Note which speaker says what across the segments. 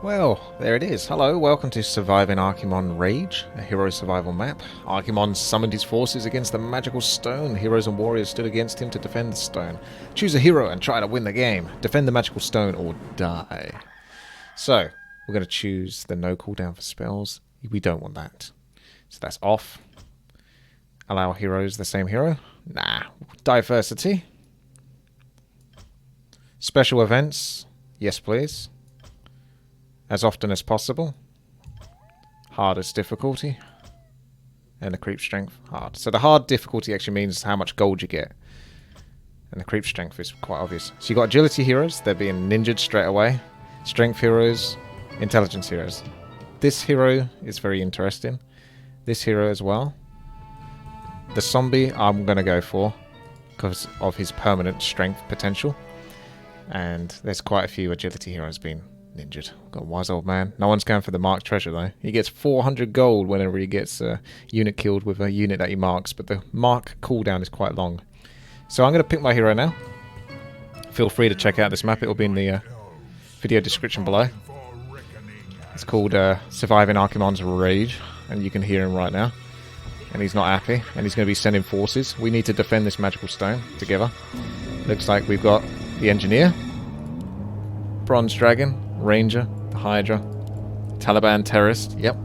Speaker 1: Well, there it is. Hello, welcome to Surviving Archimonde Rage, a hero survival map. Archimonde summoned his forces against the magical stone. Heroes and warriors stood against him to defend the stone. Choose a hero and try to win the game. Defend the magical stone or die. So, we're going to choose the no cooldown for spells. We don't want that. So that's off. Allow heroes the same hero. Nah. Diversity. Special events. Yes, please. As often as possible. Hardest difficulty. And the creep strength, hard. So the hard difficulty actually means how much gold you get. And the creep strength is quite obvious. So you got agility heroes, they're being ninjaed straight away. Strength heroes, intelligence heroes. This hero is very interesting. This hero as well. The zombie I'm going to go for because of his permanent strength potential. And there's quite a few agility heroes being ninjaed. Got a wise old man. No one's going for the marked treasure though. He gets 400 gold whenever he gets a unit killed with a unit that he marks, but the mark cooldown is quite long. So I'm going to pick my hero now. Feel free to check out this map. It will be in the video description below. It's called Surviving Archimonde's Rage, and you can hear him right now. And he's not happy, and he's going to be sending forces. We need to defend this magical stone together. Looks like we've got the engineer, bronze dragon, ranger, the hydra, Taliban terrorist. Yep,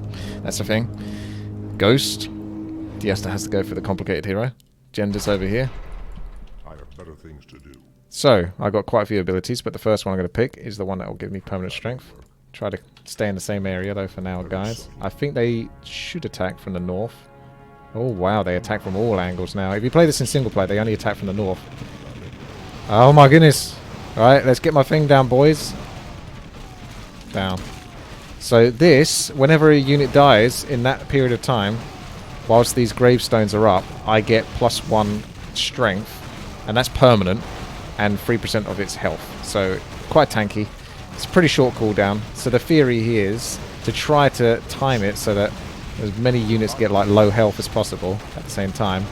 Speaker 1: that's the thing. Ghost. Diesta has to go for the complicated hero. Gender's over here.
Speaker 2: I have better things to do.
Speaker 1: So I've got quite a few abilities, but the first one I'm going to pick is the one that will give me permanent strength. Try to stay in the same area though for now, guys. I think they should attack from the north. Oh wow, they attack from all angles now. If you play this in single player, they only attack from the north. Oh my goodness. Alright, let's get my thing down, boys. Down. So this, whenever a unit dies in that period of time, whilst these gravestones are up, I get +1 strength, and that's permanent, and 3% of its health. So quite tanky. It's a pretty short cooldown. So the theory here is to try to time it so that as many units get like low health as possible at the same time,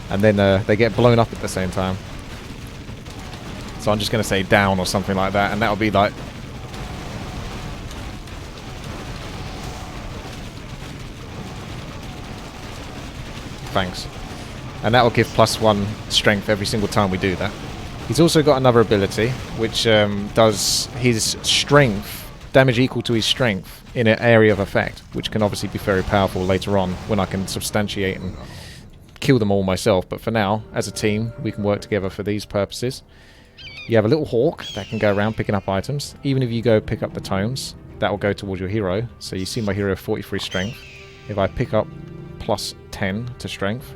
Speaker 1: and then they get blown up at the same time. So I'm just going to say down or something like that, and that'll be like... Thanks. And that will give +1 strength every single time we do that. He's also got another ability, which does his strength, damage equal to his strength, in an area of effect, which can obviously be very powerful later on when I can substantiate and kill them all myself. But for now, as a team, we can work together for these purposes. You have a little hawk that can go around picking up items. Even if you go pick up the tomes, that will go towards your hero. So you see my hero 43 strength. If I pick up +10 to strength,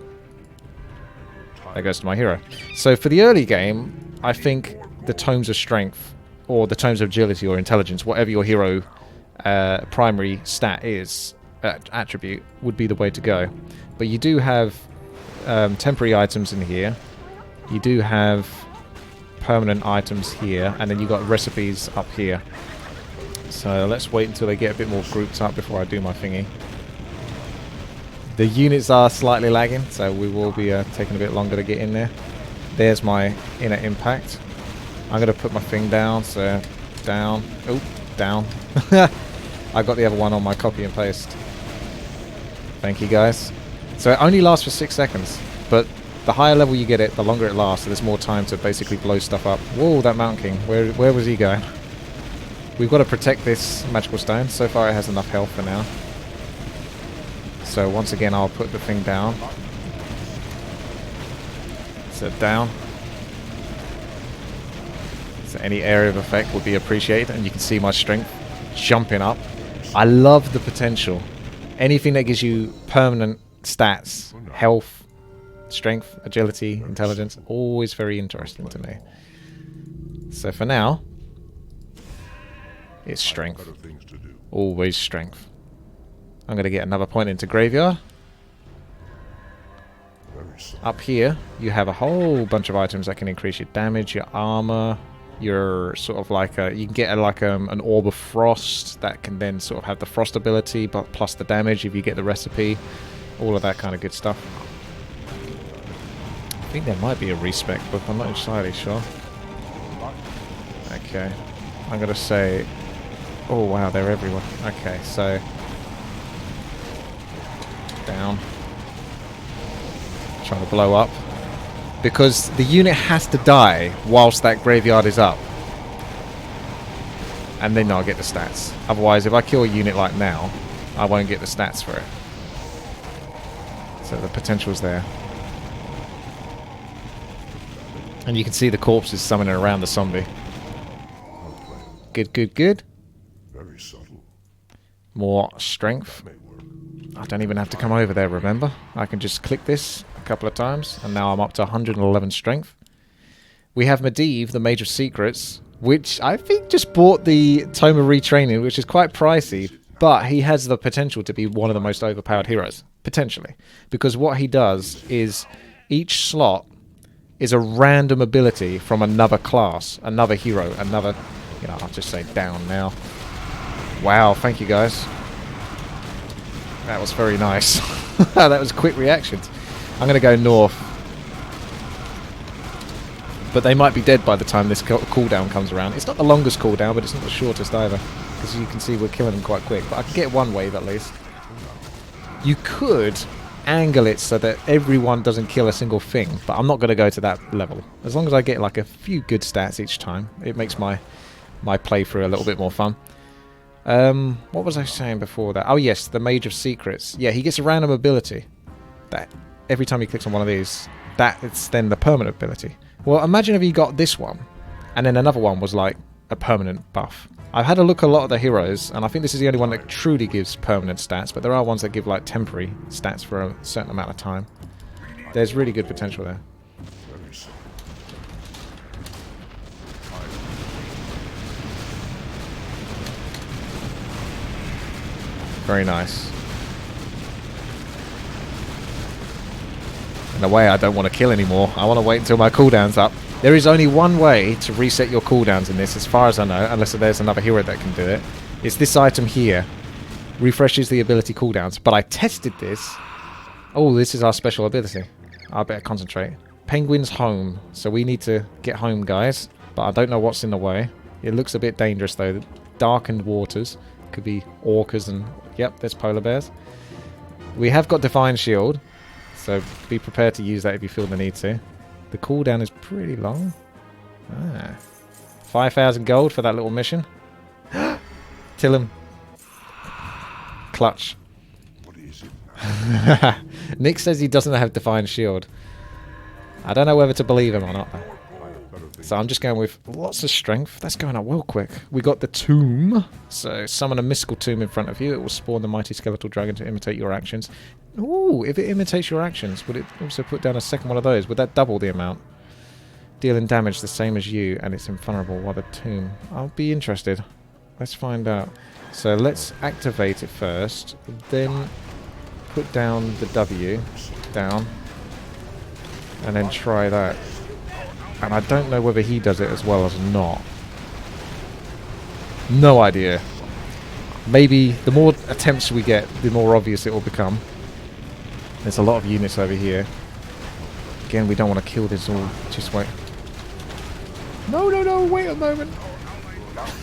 Speaker 1: that goes to my hero. So for the early game, I think the tomes of strength, or the tomes of agility or intelligence, whatever your hero primary stat is, attribute, would be the way to go. But you do have temporary items in here. You do have permanent items here, and then you got recipes up here. So let's wait until they get a bit more grouped up before I do my thingy. The units are slightly lagging, so we will be taking a bit longer to get in there. There's my inner impact. I'm going to put my thing down, so down. Oh, down. I got the other one on my copy and paste. Thank you, guys. So it only lasts for 6 seconds, but the higher level you get it, the longer it lasts, so there's more time to basically blow stuff up. Whoa, that Mountain King. Where was he going? We've got to protect this magical stone. So far it has enough health for now. So once again, I'll put the thing down. So down. So any area of effect would be appreciated, and you can see my strength jumping up. I love the potential. Anything that gives you permanent stats, health, strength, agility, intelligence, always very interesting to me. So for now, it's strength. Always strength. I'm going to get another point into graveyard. Up here, you have a whole bunch of items that can increase your damage, your armor, your sort of like you can get like an orb of frost that can then sort of have the frost ability, but plus the damage if you get the recipe, all of that kind of good stuff. I think there might be a respec book, I'm not entirely sure. Okay, I'm going to say Oh wow, they're everywhere. Okay, so down. Trying to blow up. Because the unit has to die whilst that graveyard is up. And then I'll get the stats. Otherwise, if I kill a unit like now, I won't get the stats for it. So the potential's there. And you can see the corpses summoning around the zombie. Good, good, good.
Speaker 2: Very subtle.
Speaker 1: More strength.
Speaker 2: May work.
Speaker 1: I don't even have to come over there, remember? I can just click this a couple of times, and now I'm up to 111 strength. We have Medivh, the Mage of Secrets, which I think just bought the Tome of Retraining, which is quite pricey, but he has the potential to be one of the most overpowered heroes, potentially. Because what he does is each slot is a random ability from another class, another hero, another... You know, I'll just say down now. Wow, thank you guys. That was very nice. That was quick reactions. I'm going to go north. But they might be dead by the time this cooldown comes around. It's not the longest cooldown, but it's not the shortest either. Because you can see we're killing them quite quick. But I can get one wave at least. You could angle it so that everyone doesn't kill a single thing. But I'm not going to go to that level. As long as I get like a few good stats each time, it makes my playthrough a little bit more fun. What was I saying before that? Oh yes, the Mage of Secrets. Yeah, he gets a random ability. That every time he clicks on one of these, it's then the permanent ability. Well, imagine if he got this one, and then another one was like a permanent buff. I've had a look at a lot of the heroes, and I think this is the only one that truly gives permanent stats, but there are ones that give like temporary stats for a certain amount of time. There's really good potential there.
Speaker 2: Very subtle.
Speaker 1: Very nice. In a way, I don't want to kill anymore. I want to wait until my cooldown's up. There is only one way to reset your cooldowns in this, as far as I know, unless there's another hero that can do it. It's this item here. Refreshes the ability cooldowns. But I tested this. Oh, this is our special ability. I better concentrate. Penguin's home. So we need to get home, guys. But I don't know what's in the way. It looks a bit dangerous, though. Darkened waters. Could be orcas and... Yep, there's polar bears. We have got Divine Shield. So be prepared to use that if you feel the need to. The cooldown is pretty long. 5,000 gold for that little mission. Till him. Clutch.
Speaker 2: What is it now?
Speaker 1: Nick says he doesn't have Divine Shield. I don't know whether to believe him or not.
Speaker 2: I have better things.
Speaker 1: So I'm just going with lots of strength. That's going up well quick. We got the tomb. So summon a mystical tomb in front of you. It will spawn the mighty skeletal dragon to imitate your actions. Ooh, if it imitates your actions, would it also put down a second one of those? Would that double the amount? Dealing damage the same as you, and it's invulnerable while the tomb. I'll be interested. Let's find out. So let's activate it first. Then put down the W. Down. And then try that. And I don't know whether he does it as well as not. No idea. Maybe the more attempts we get, the more obvious it will become. There's a lot of units over here. Again, we don't want to kill this all. Just wait. No, no, no, wait a moment.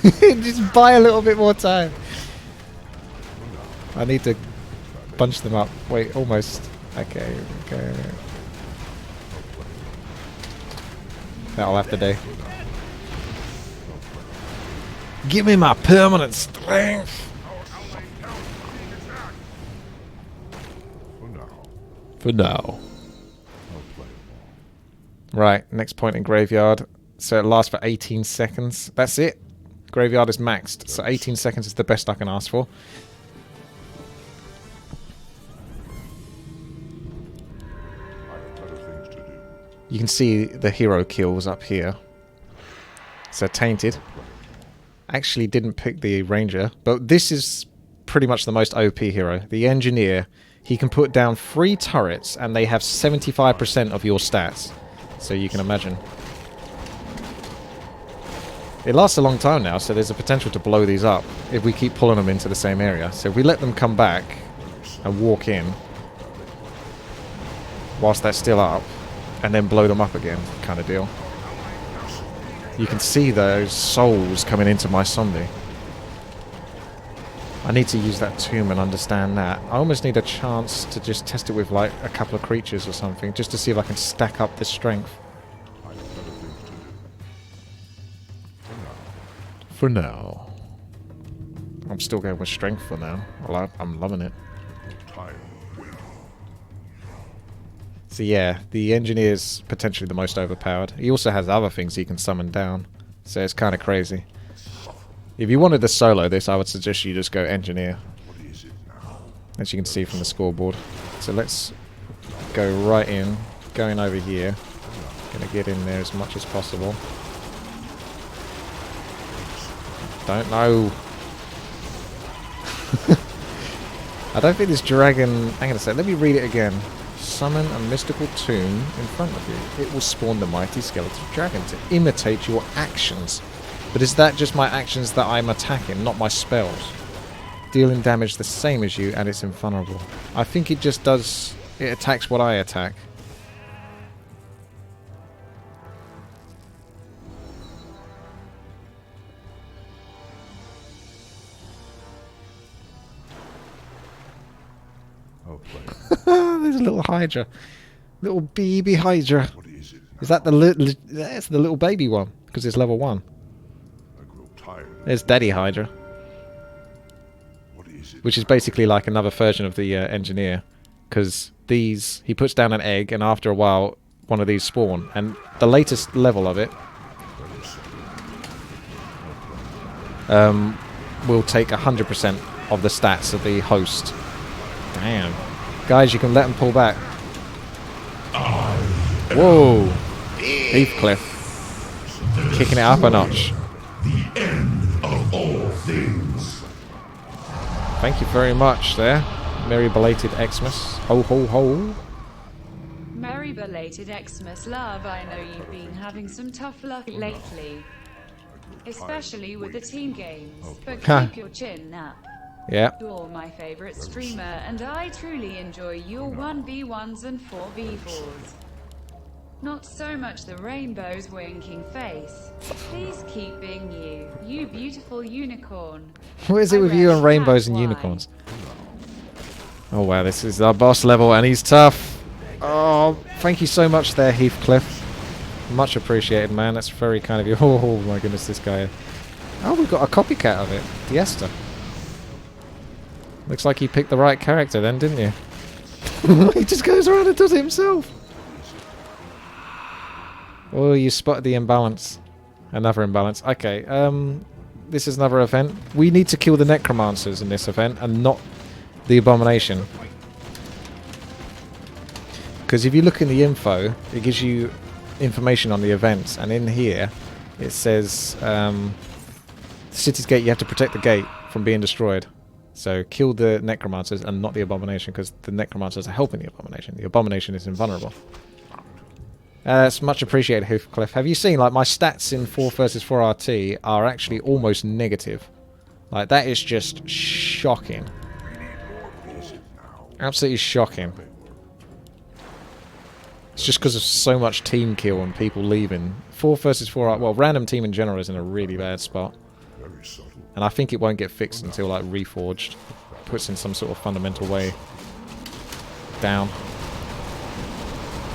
Speaker 1: Just buy a little bit more time. I need to bunch them up. Wait, almost. Okay, okay. That'll have to do. Give me my permanent strength. For now. Right, next point in graveyard. So it lasts for 18 seconds. That's it. Graveyard is maxed. So 18 seconds is the best I can ask for.
Speaker 2: I have better things to do.
Speaker 1: You can see the hero kills up here. So Tainted. Actually didn't pick the Ranger. But this is pretty much the most OP hero. The Engineer. He can put down 3 turrets and they have 75% of your stats. So you can imagine. It lasts a long time now, so there's a potential to blow these up if we keep pulling them into the same area. So if we let them come back and walk in whilst they're still up and then blow them up again, kind of deal. You can see those souls coming into my zombie. I need to use that tomb and understand that. I almost need a chance to just test it with like a couple of creatures or something, just to see if I can stack up the strength.
Speaker 2: I have better things to do.
Speaker 1: For now. I'm still going with strength for now. I'm loving it.
Speaker 2: Time will.
Speaker 1: So yeah, the engineer's potentially the most overpowered. He also has other things he can summon down. So it's kind of crazy. If you wanted to solo this, I would suggest you just go engineer.
Speaker 2: What is it now?
Speaker 1: As you can see from the scoreboard. So let's go right in. Going over here. Gonna get in there as much as possible. Don't know. I don't think this dragon... Hang on a sec, let me read it again. Summon a mystical tomb in front of you. It will spawn the mighty skeleton dragon to imitate your actions. But is that just my actions that I'm attacking, not my spells? Dealing damage the same as you, and it's invulnerable. I think it just does... It attacks what I attack.
Speaker 2: I'll play.
Speaker 1: There's a little Hydra. Little baby Hydra.
Speaker 2: What is it now?
Speaker 1: Is that the little... That's the little baby one, because it's level 1.
Speaker 2: I grow tired.
Speaker 1: There's Daddy Hydra.
Speaker 2: What is it?
Speaker 1: Which is basically like another version of the engineer. Because these... He puts down an egg, and after a while, one of these spawn. And the latest level of it... will take 100% of the stats of the host. Damn. Guys, you can let them pull back. Whoa. Heathcliff. Kicking it up a notch.
Speaker 3: The end of all things.
Speaker 1: Thank you very much there. Merry belated Xmas. Ho ho ho.
Speaker 4: Merry belated Xmas, love. I know you've been having some tough luck lately. Especially with the team games. But keep your chin up.
Speaker 1: Yeah.
Speaker 4: You're my favorite streamer, and I truly enjoy your 1v1s and 4v4s. Not so much the rainbow's winking face. Please keep being you, you beautiful unicorn.
Speaker 1: What is it with you and rainbows and unicorns? Oh wow, this is our boss level and he's tough. Oh, thank you so much there, Heathcliff. Much appreciated, man. That's very kind of you. Oh my goodness, this guy. Oh, we've got a copycat of it. Diesta. Looks like you picked the right character then, didn't you? He just goes around and does it himself. Oh, you spotted the imbalance. Another imbalance. Okay, this is another event. We need to kill the necromancers in this event and not the abomination. Because if you look in the info, it gives you information on the events. And in here, it says, City's Gate, you have to protect the gate from being destroyed. So kill the necromancers and not the abomination, because the necromancers are helping the abomination. The abomination is invulnerable. It's much appreciated, Heathcliff. Have you seen, like, my stats in 4 versus 4 RT are actually almost negative. Like, that is just shocking. Absolutely shocking. It's just because of so much team kill and people leaving. 4 versus 4 well, random team in general is in a really bad spot.
Speaker 2: Very subtle.
Speaker 1: And I think it won't get fixed until, like, Reforged puts in some sort of fundamental way down.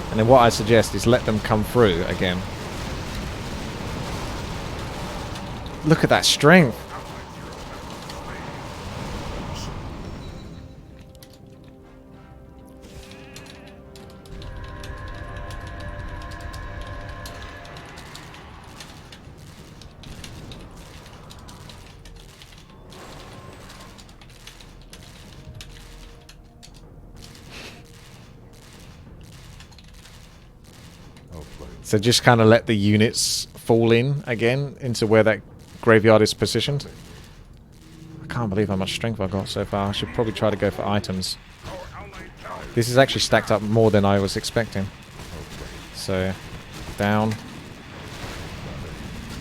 Speaker 1: And then what I suggest is let them come through again. Look at that strength. So just kind of let the units fall in again into where that graveyard is positioned. I can't believe how much strength I've got so far. I should probably try to go for items. This is actually stacked up more than I was expecting. So, down.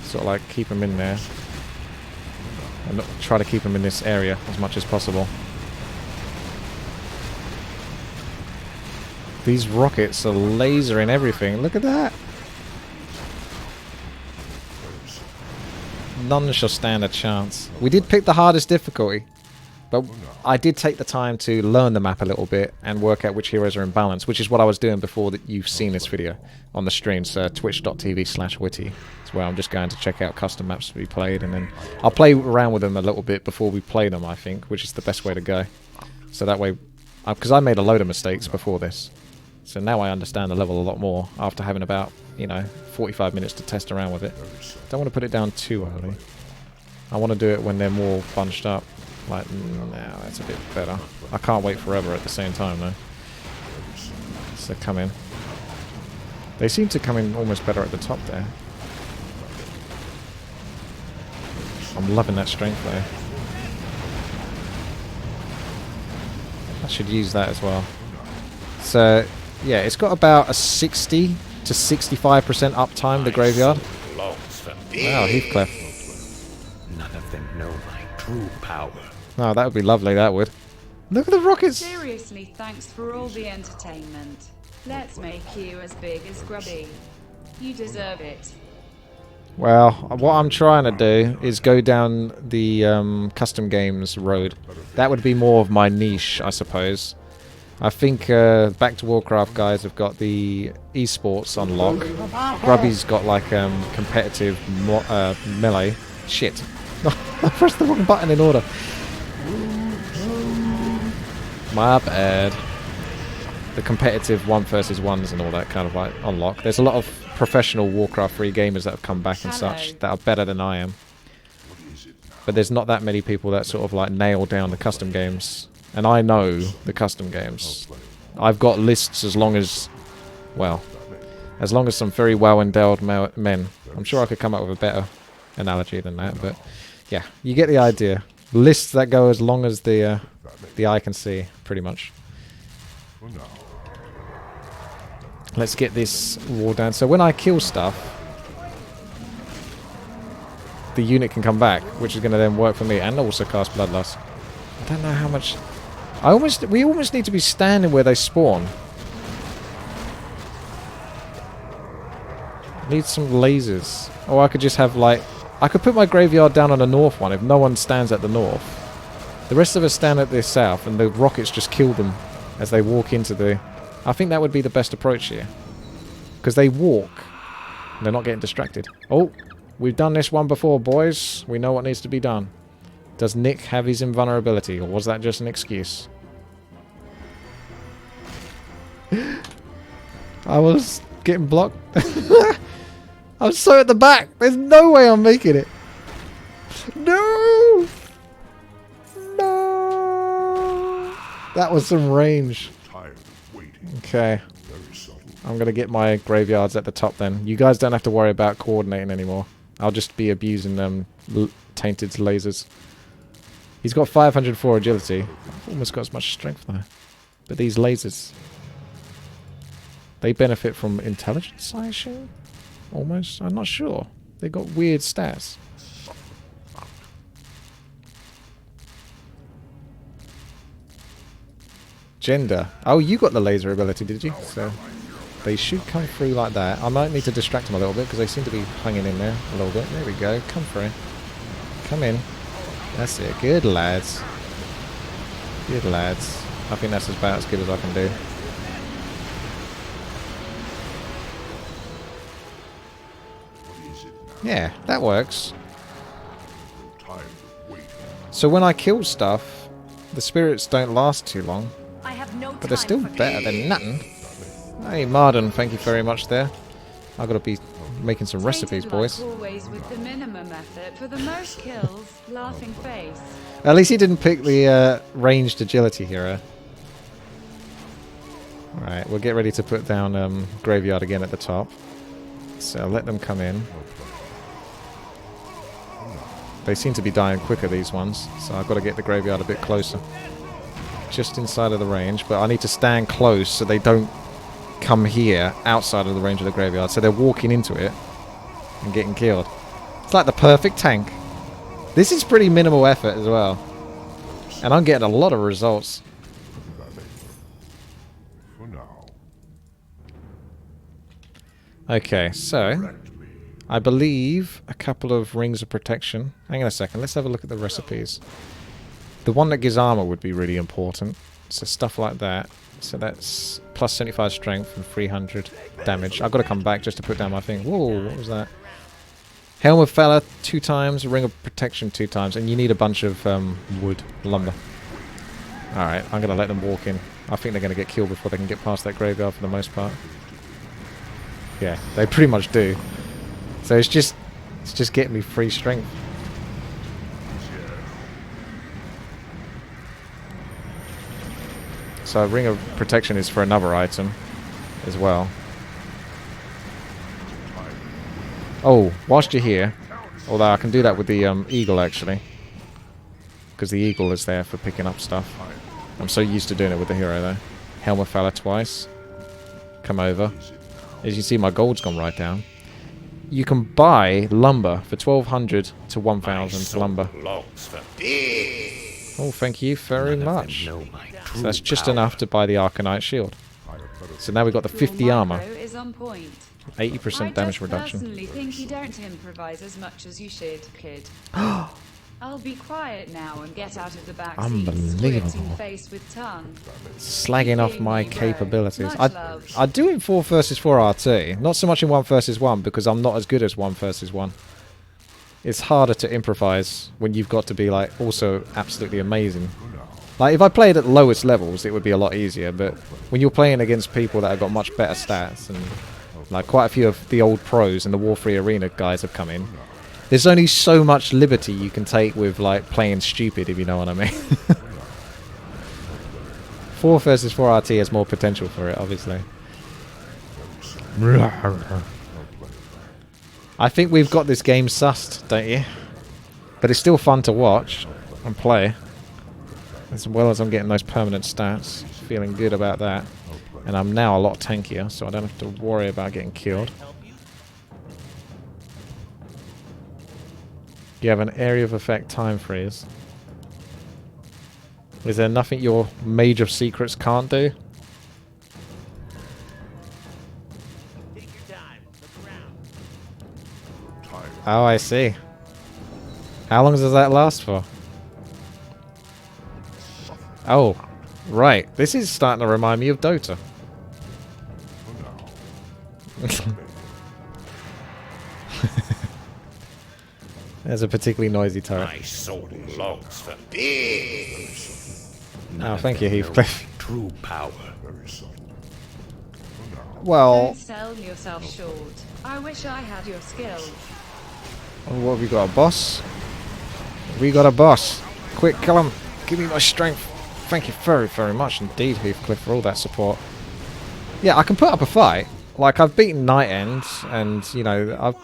Speaker 1: Sort of like keep them in there. And try to keep them in this area as much as possible. These rockets are lasering everything. Look at that. None shall stand a chance. We did pick the hardest difficulty. But I did take the time to learn the map a little bit and work out which heroes are in balance, which is what I was doing before that you've seen this video on the streams. Twitch.tv/WTii. It's where I'm just going to check out custom maps to be played, and then I'll play around with them a little bit before we play them, I think, which is the best way to go. So that way, because I made a load of mistakes before this. So now I understand the level a lot more after having about, 45 minutes to test around with it. Don't want to put it down too early. I want to do it when they're more bunched up. Like, now that's a bit better. I can't wait forever at the same time, though. So come in. They seem to come in almost better at the top there. I'm loving that strength, though. I should use that as well. So, yeah, it's got about a 60 to 65% uptime, the graveyard. Wow, Heathcliff.
Speaker 5: None of them know my true power.
Speaker 1: Oh, that would be lovely, that would. Look at the rockets!
Speaker 4: Seriously, thanks for all the entertainment. Let's make you as big as Grubby. You deserve it.
Speaker 1: Well, what I'm trying to do is go down the custom games road. That would be more of my niche, I suppose. I think Back to Warcraft guys have got the esports on lock. Grubby's got like competitive melee. Shit. I pressed the wrong button in order. My bad. The competitive 1 versus 1s and all that kind of like on lock. There's a lot of professional Warcraft 3 gamers that have come back and such that are better than I am. But there's not that many people that sort of like nail down the custom games. And I know the custom games. I've got lists as long as, well, as long as some very well-endowed men. I'm sure I could come up with a better analogy than that, but yeah, you get the idea. Lists that go as long as the eye can see, pretty much. Let's get this wall down. So when I kill stuff, the unit can come back, which is going to then work for me, and also cast Bloodlust. I don't know how much... we almost need to be standing where they spawn. Need some lasers. Or I could just have like... I could put my graveyard down on the north one if no one stands at the north. The rest of us stand at the south and the rockets just kill them as they walk into the... I think that would be the best approach here. Because they walk. And they're not getting distracted. Oh, we've done this one before, boys. We know what needs to be done. Does Nick have his invulnerability, or was that just an excuse? I was getting blocked. I'm so at the back. There's no way I'm making it. No! No! That was some range. Okay. I'm going to get my graveyards at the top then. You guys don't have to worry about coordinating anymore. I'll just be abusing them Tainted's lasers. He's got 504 agility. I've almost got as much strength though. But these lasers... they benefit from intelligence, I assume? Almost? I'm not sure. They got weird stats. Gender. Oh, you got the laser ability, did you? So they should come through like that. I might need to distract them a little bit because they seem to be hanging in there a little bit. There we go. Come through. Come in. That's it. Good lads. Good lads. I think that's about as good as I can do. Yeah, that works. So when I kill stuff, the spirits don't last too long.
Speaker 6: I have no
Speaker 1: But they're still better than nothing. Hey, Marden, thank you very much there. I've got to be making some recipes, boys.
Speaker 4: Like always with the minimum effort for the most kills, laughing face.
Speaker 1: At least he didn't pick the ranged agility hero. Alright, we'll get ready to put down Graveyard again at the top. So let them come in. They seem to be dying quicker, these ones. So I've got to get the Graveyard a bit closer. Just inside of the range, but I need to stand close so they don't come here outside of the range of the Graveyard. So they're walking into it and getting killed. It's like the perfect tank. This is pretty minimal effort as well. And I'm getting a lot of results. Okay, so I believe a couple of rings of protection. Hang on a second, let's have a look at the recipes. The one that gives armor would be really important. So stuff like that. So that's plus 75 strength and 300 damage. I've got to come back just to put down my thing. Whoa, what was that? Helm of Valor 2 times, Ring of Protection 2 times, and you need a bunch of wood, lumber. Alright, I'm going to let them walk in. I think they're going to get killed before they can get past that graveyard for the most part. Yeah, they pretty much do. So it's just getting me free strength. So Ring of Protection is for another item as well. Oh, whilst you're here, although I can do that with the eagle actually, because the eagle is there for picking up stuff. I'm so used to doing it with the hero though. Helm of Valor twice. Come over. As you see, my gold's gone right down. You can buy lumber for 1,200 to 1,000 lumber. Oh, thank you very much. So that's just enough to buy the Arcanite shield. So now we've got the 50 armor. 80% damage reduction.
Speaker 4: I personally think you don't improvise as much as you should, kid. I'll be quiet now and get out of the back seat,
Speaker 1: Unbelievable.
Speaker 4: squirting face with tongue.
Speaker 1: Slagging off my capabilities. I do in 4 versus 4 RT. Not so much in 1 versus 1 because I'm not as good as 1 versus 1. It's harder to improvise when you've got to be like also absolutely amazing. Like if I played at the lowest levels it would be a lot easier, but when you're playing against people that have got much better stats, and like quite a few of the old pros and the War 3 Arena guys have come in, there's only so much liberty you can take with like playing stupid, if you know what I mean. 4 versus 4 RT has more potential for it, obviously. I think we've got this game sussed, don't you? But it's still fun to watch and play. As well as I'm getting those permanent stats. Feeling good about that. And I'm now a lot tankier, so I don't have to worry about getting killed. You have an area of effect time freeze. Is there nothing your Mage of Secrets can't do? Oh, I see. How long does that last for? Oh, right. This is starting to remind me of Dota. There's a particularly noisy turret.
Speaker 5: My soul longs for
Speaker 1: Oh, thank you, Heathcliff.
Speaker 5: true power.
Speaker 1: Well,
Speaker 4: Don't sell yourself short. I wish I had your skill.
Speaker 1: what have we got? A boss? We got a boss. Quick, kill him. Give me my strength. Thank you very, very much indeed, Heathcliff, for all that support. Yeah, I can put up a fight. Like, I've beaten Night End, and, you know,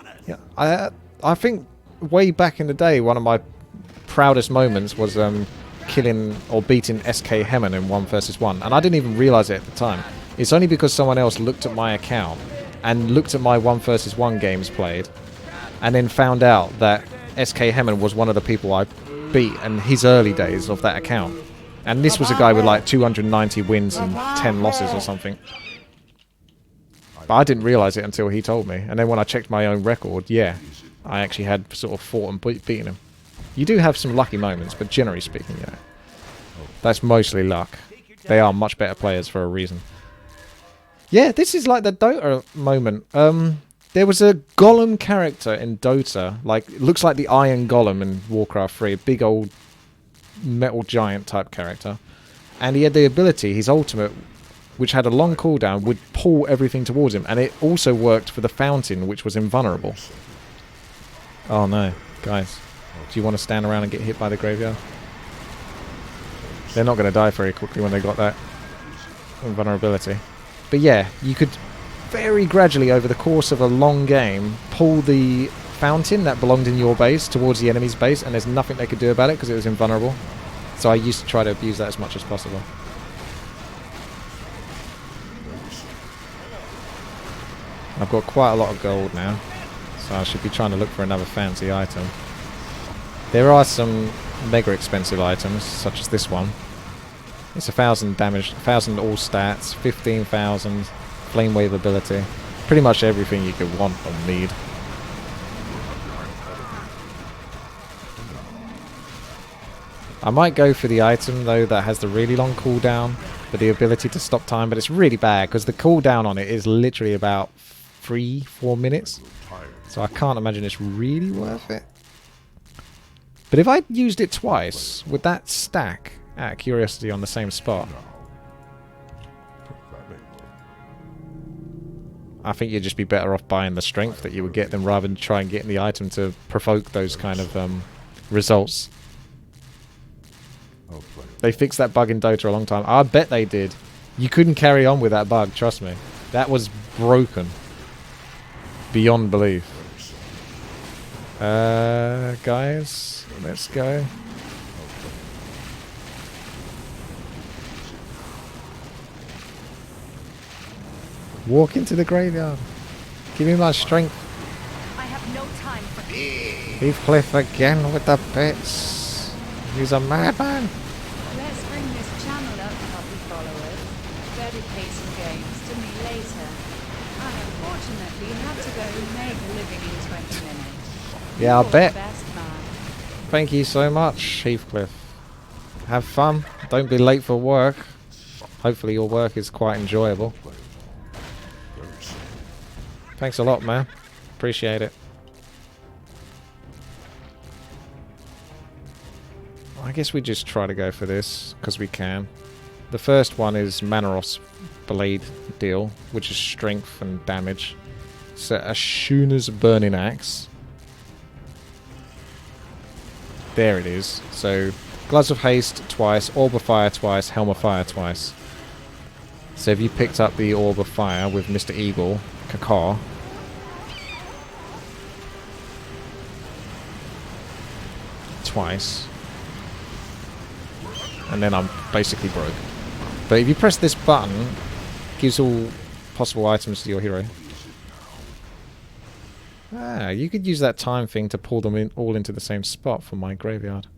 Speaker 1: I think way back in the day, one of my proudest moments was killing or beating SK Hemon in 1 versus 1. And I didn't even realise it at the time. It's only because someone else looked at my account and looked at my 1 versus 1 games played, and then found out that SK Hemon was one of the people I beat in his early days of that account. And this was a guy with like 290 wins and 10 losses or something. But I didn't realise it until he told me. And then when I checked my own record, yeah, I actually had sort of fought and beaten him. You do have some lucky moments, but generally speaking, yeah, that's mostly luck. They are much better players for a reason. Yeah, this is like the Dota moment. There was a Golem character in Dota, like, it looks like the Iron Golem in Warcraft 3, a big old metal giant type character. And he had the ability, his ultimate, which had a long cooldown, would pull everything towards him. And it also worked for the fountain, which was invulnerable. Oh no, guys. Do you want to stand around and get hit by the graveyard? They're not going to die very quickly when they got that invulnerability. But yeah, you could very gradually over the course of a long game pull the fountain that belonged in your base towards the enemy's base, and there's nothing they could do about it because it was invulnerable. So I used to try to abuse that as much as possible. I've got quite a lot of gold now, so I should be trying to look for another fancy item. There are some mega expensive items, such as this one. It's 1,000 damage, 1,000 all stats, 15,000 flame wave ability. Pretty much everything you could want or need. I might go for the item though that has the really long cooldown, but the ability to stop time, but it's really bad because the cooldown on it is literally about 3-4 minutes. So I can't imagine it's really worth it. But if I used it twice, would that stack out of curiosity on the same spot?
Speaker 2: That may work.
Speaker 1: I think you'd just be better off buying the strength that you would get than rather than try and getting the item to provoke those kind of results.
Speaker 2: I'll play it.
Speaker 1: They fixed that bug in Dota a long time. I bet they did. You couldn't carry on with that bug, trust me. That was broken. Beyond belief. Guys, let's go. Walk into the graveyard. Give me my strength.
Speaker 6: I have no time for
Speaker 1: Heathcliff again with the bits. He's a madman.
Speaker 4: Let's bring this channel up, puppy followers. Dedicate some games to me later. I unfortunately have to go make a living in 20 minutes.
Speaker 1: Yeah, I'll
Speaker 4: You're
Speaker 1: bet.
Speaker 4: the best man.
Speaker 1: Thank you so much, Heathcliff. Have fun. Don't be late for work. Hopefully your work is quite enjoyable.
Speaker 2: Very soon.
Speaker 1: Thanks a lot, man. Appreciate it. I guess we just try to go for this, because we can. The first one is Manoros Blade deal, which is strength and damage. So Ashuna's Burning Axe. There it is. So Gloves of Haste twice, Orb of Fire twice, Helm of Fire twice. So if you picked up the Orb of Fire with Mr. Eagle, Kakar, twice, and then I'm basically broke. But if you press this button, it gives all possible items to your hero. Ah, you could use that time thing to pull them in all into the same spot for my graveyard,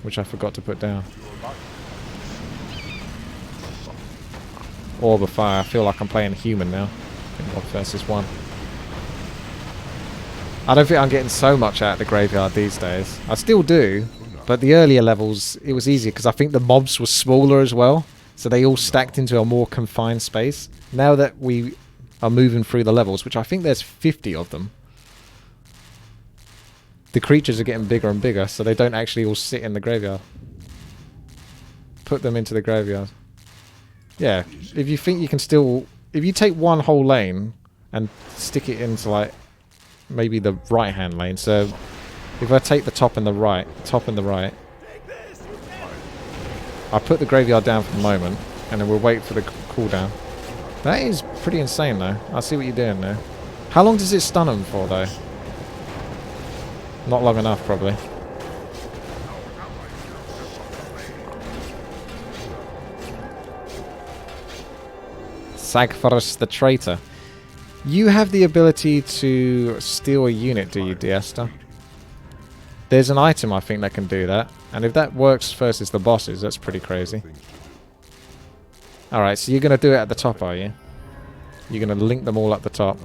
Speaker 1: which I forgot to put down. Orb of Fire. I feel like I'm playing human now in 1 versus 1. I don't think I'm getting so much out of the graveyard these days. I still do, but the earlier levels it was easier because I think the mobs were smaller as well, so they all stacked into a more confined space. Now that we are moving through the levels, which I think there's 50 of them, the creatures are getting bigger and bigger, so they don't actually all sit in the graveyard. Put them into the graveyard. Yeah, if you think you can still... If you take one whole lane and stick it into, like, maybe the right-hand lane, so if I take the top and the right, I'll put the graveyard down for the moment, and then we'll wait for the cooldown. That is pretty insane, though. I see what you're doing there. How long does it stun them for, though? Not long enough, probably. Sagfarus the Traitor. You have the ability to steal a unit, do you, Diasta? There's an item, I think, that can do that. And if that works versus the bosses, that's pretty crazy. Alright, so you're going to do it at the top, are you? You're going to link them all up the top.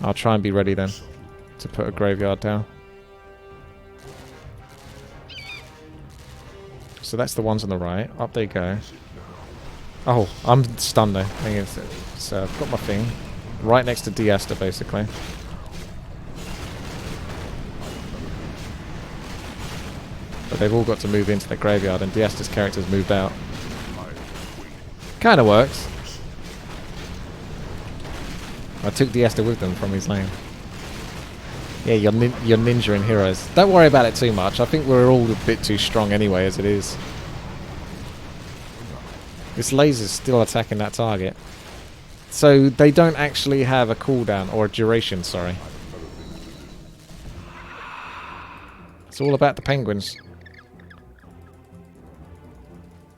Speaker 1: I'll try and be ready then to put a graveyard down. So that's the ones on the right. Up they go. Oh, I'm stunned though. Hang on. So I've got my thing right next to Diasta, basically. But they've all got to move into the graveyard, and Diasta's character's moved out. Kind of works. I took Diasta with them from his lane. Yeah, you're ninja in heroes. Don't worry about it too much. I think we're all a bit too strong anyway as it is. This laser's still attacking that target. So they don't actually have a cooldown, or a duration, sorry. It's all about the penguins.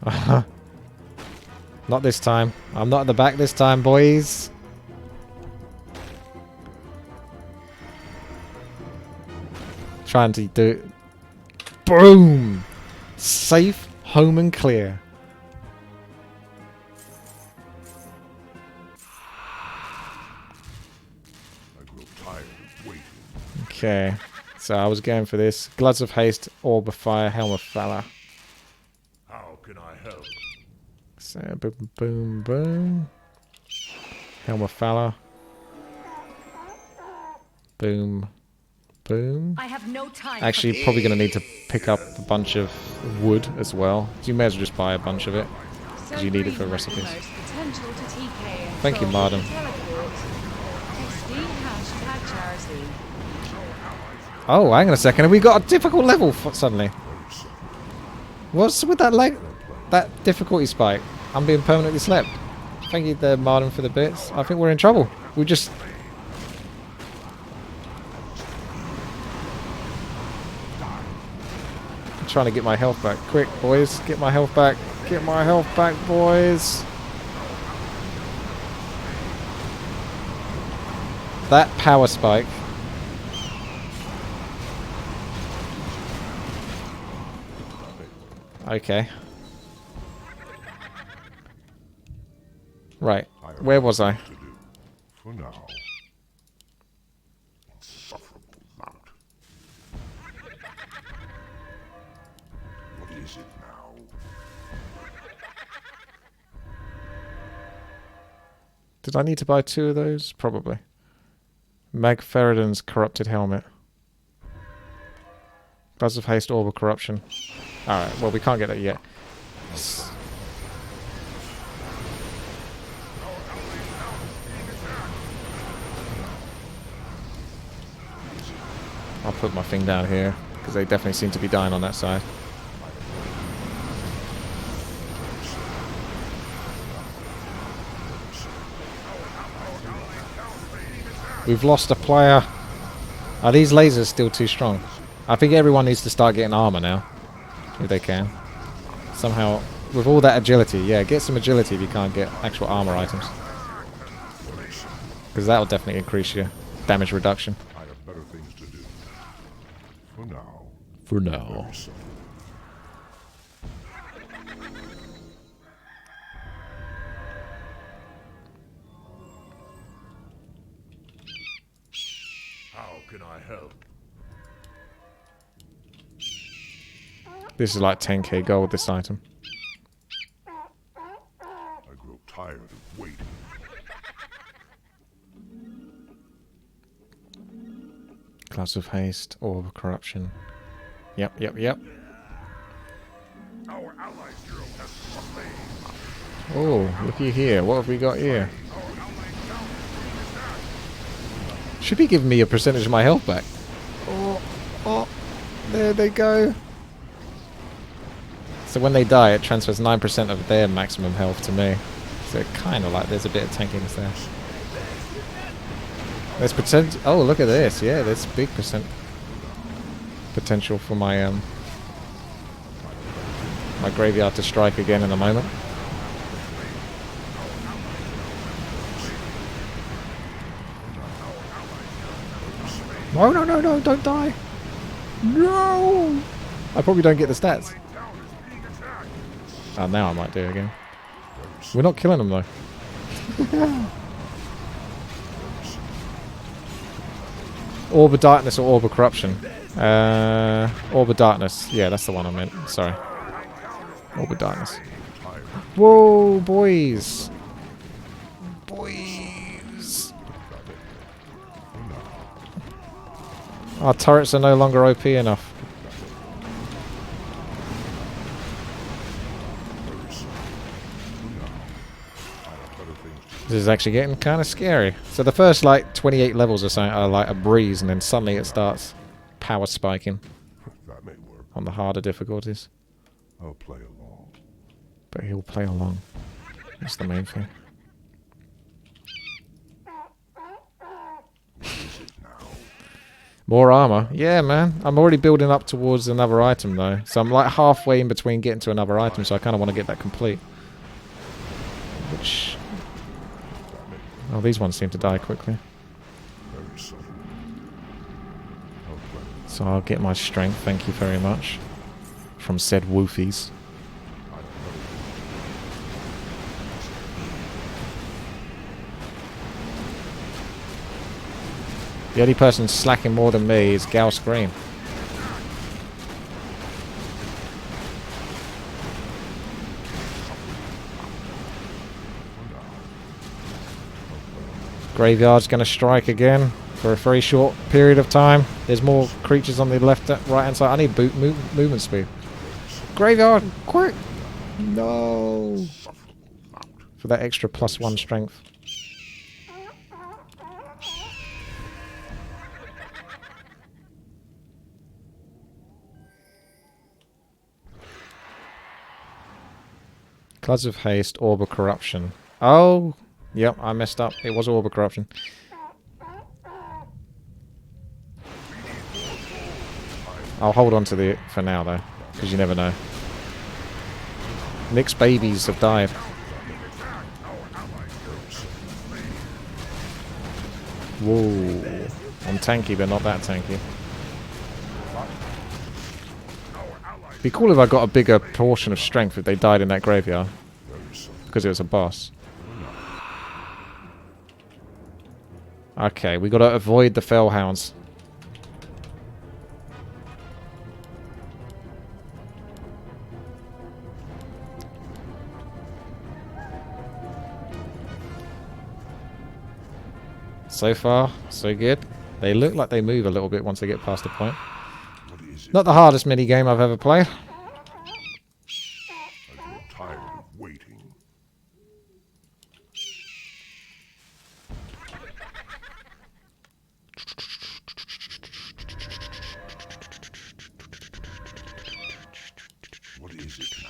Speaker 1: Not this time. I'm not at the back this time, boys. Trying to do... Boom! Safe, home and clear.
Speaker 2: I grow tired of waiting.
Speaker 1: Okay. So I was going for this. Gloves of Haste, Orb of Fire, Helm of Valor.
Speaker 2: How can I help?
Speaker 1: So boom, boom, boom. Helm of Valor. Boom, boom.
Speaker 6: I have no time.
Speaker 1: Actually, probably going to need to pick up a bunch of wood as well. You may as well just buy a bunch of it, because you need it for recipes. Thank you, Marden. Oh, hang on a second. Have we got a difficult level suddenly? What's with that difficulty spike? I'm being permanently slept. Thank you there, Marden, for the bits. I think we're in trouble. We just... I'm trying to get my health back. Quick, boys. Get my health back. Get my health back, boys. That power spike. Okay. Right. Where was I?
Speaker 2: For now. Insufferable mount. What is it now?
Speaker 1: Did I need to buy 2 of those? Probably. Meg Ferridan's Corrupted Helmet. Gloves of Haste, Orb of Corruption. Alright, well we can't get that yet. I'll put my thing down here, because they definitely seem to be dying on that side. We've lost a player. Are these lasers still too strong? I think everyone needs to start getting armor now. If they can. Somehow, with all that agility, yeah, get some agility if you can't get actual armor items. Because that will definitely increase your damage reduction.
Speaker 2: I have better things to do. For now.
Speaker 1: For now.
Speaker 2: How can I help?
Speaker 1: This is like 10k gold, this item.
Speaker 2: I grow tired of waiting.
Speaker 1: Gloves of Haste, Orb of Corruption. Yep.
Speaker 2: Our allies' hero has slain.
Speaker 1: Oh, looky here. What have we got here? Should be giving me a percentage of my health back. Oh, there they go. So when they die, it transfers 9% of their maximum health to me. So kind of like there's a bit of tankiness there. There's potential. Oh, look at this. Yeah, there's big potential for my my graveyard to strike again in a moment. No, don't die. No! I probably don't get the stats. Oh, now I might do again. We're not killing them though. Orb of Darkness or Orb of Corruption? Orb of Darkness. Yeah, that's the one I meant. Sorry. Orb of Darkness. Whoa, boys. Boys. Our turrets are no longer OP enough. This is actually getting kind of scary. So the first like 28 levels or something are like a breeze, and then suddenly it starts power spiking
Speaker 2: That may work.
Speaker 1: on the harder difficulties.
Speaker 2: I'll play along.
Speaker 1: But he'll play along. That's the main thing. More armor. Yeah, man. I'm already building up towards another item though. So I'm like halfway in between getting to another item, so I kind of want to get that complete. Which... oh, these ones seem to die quickly.
Speaker 2: Very subtle.
Speaker 1: So I'll get my strength, thank you very much. From said woofies. The only person slacking more than me is Gauss Green. Graveyard's going to strike again for a very short period of time. There's more creatures on the left, right hand side. I need movement speed. Graveyard, quick! No! For that extra +1 strength. Clouds of Haste, Orb of Corruption. Oh! Yep, I messed up. It was Orb of Corruption. I'll hold on to it for now, though, because you never know. Nick's babies have died. Whoa. I'm tanky, but not that tanky. It'd be cool if I got a bigger portion of strength if they died in that graveyard. Because it was a boss. Okay, we gotta avoid the Fellhounds. So far, so good. They look like they move a little bit once they get past the point. Not the hardest minigame I've ever played.
Speaker 2: I grow tired of waiting. What is it now?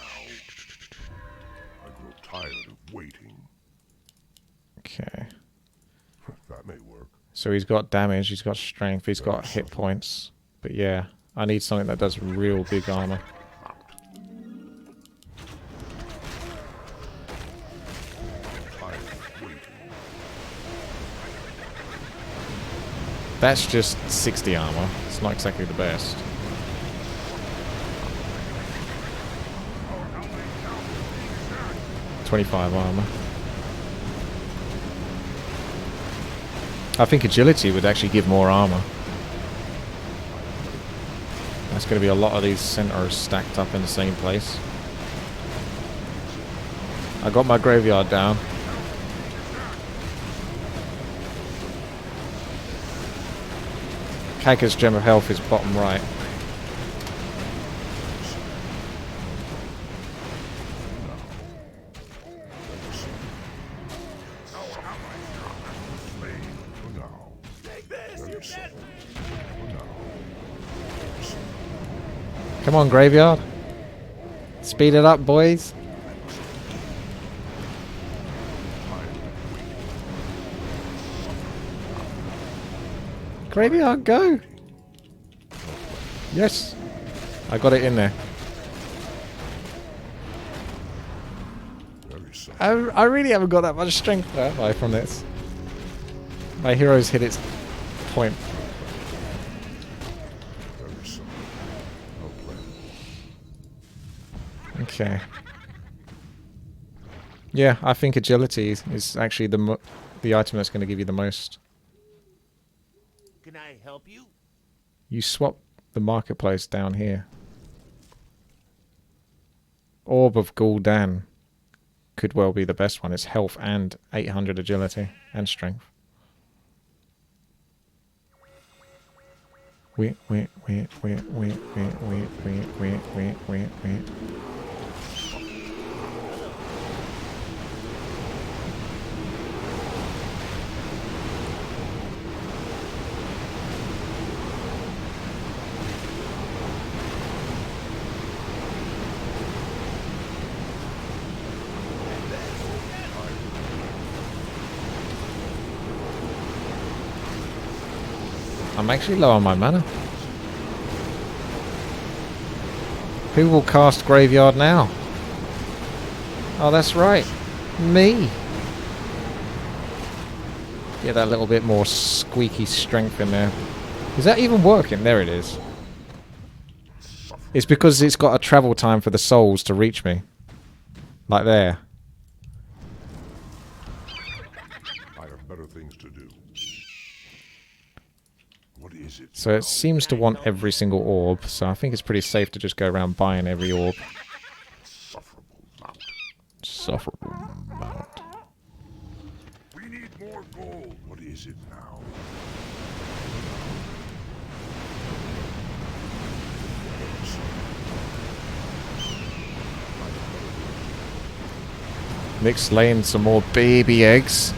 Speaker 2: I grow tired of waiting.
Speaker 1: Okay.
Speaker 2: That may work.
Speaker 1: So he's got damage, he's got strength, he's got hit points. But yeah, I need something that does real big armor. That's just 60 armor. It's not exactly the best. $25 armor. I think agility would actually give more armor. That's going to be a lot of these centaurs stacked up in the same place. I got my graveyard down. Kaka's Gem of Health is bottom right. Come on, Graveyard. Speed it up, boys. Graveyard, go! Yes! I got it in there. I really haven't got that much strength there from this. My hero's hit its point. Okay. Yeah, I think agility is actually the item that's going to give you the most.
Speaker 7: Can I help you?
Speaker 1: You swap the marketplace down here. Orb of Gul'dan could well be the best one. It's health and 800 agility and strength. Wait. I'm actually low on my mana. Who will cast Graveyard now? Oh, that's right. Me. Get that little bit more squeaky strength in there. Is that even working? There it is. It's because it's got a travel time for the souls to reach me. Like there.
Speaker 2: I have better things to do.
Speaker 1: So it seems to want every single orb, so I think it's pretty safe to just go around buying every orb.
Speaker 2: Sufferable mount.
Speaker 1: Sufferable mount.
Speaker 2: We need more gold. What is it now?
Speaker 1: Nick's laying some more baby eggs.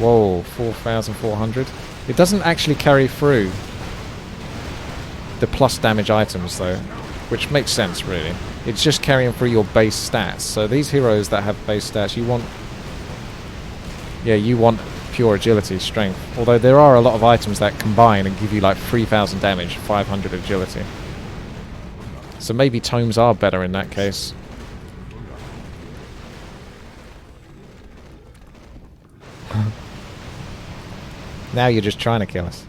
Speaker 1: Whoa, 4,400. It doesn't actually carry through the plus damage items though, which makes sense really. It's just carrying through your base stats. So these heroes that have base stats, you want... Yeah, you want pure agility, strength. Although there are a lot of items that combine and give you like 3,000 damage, 500 agility. So maybe tomes are better in that case. Now you're just trying to kill us.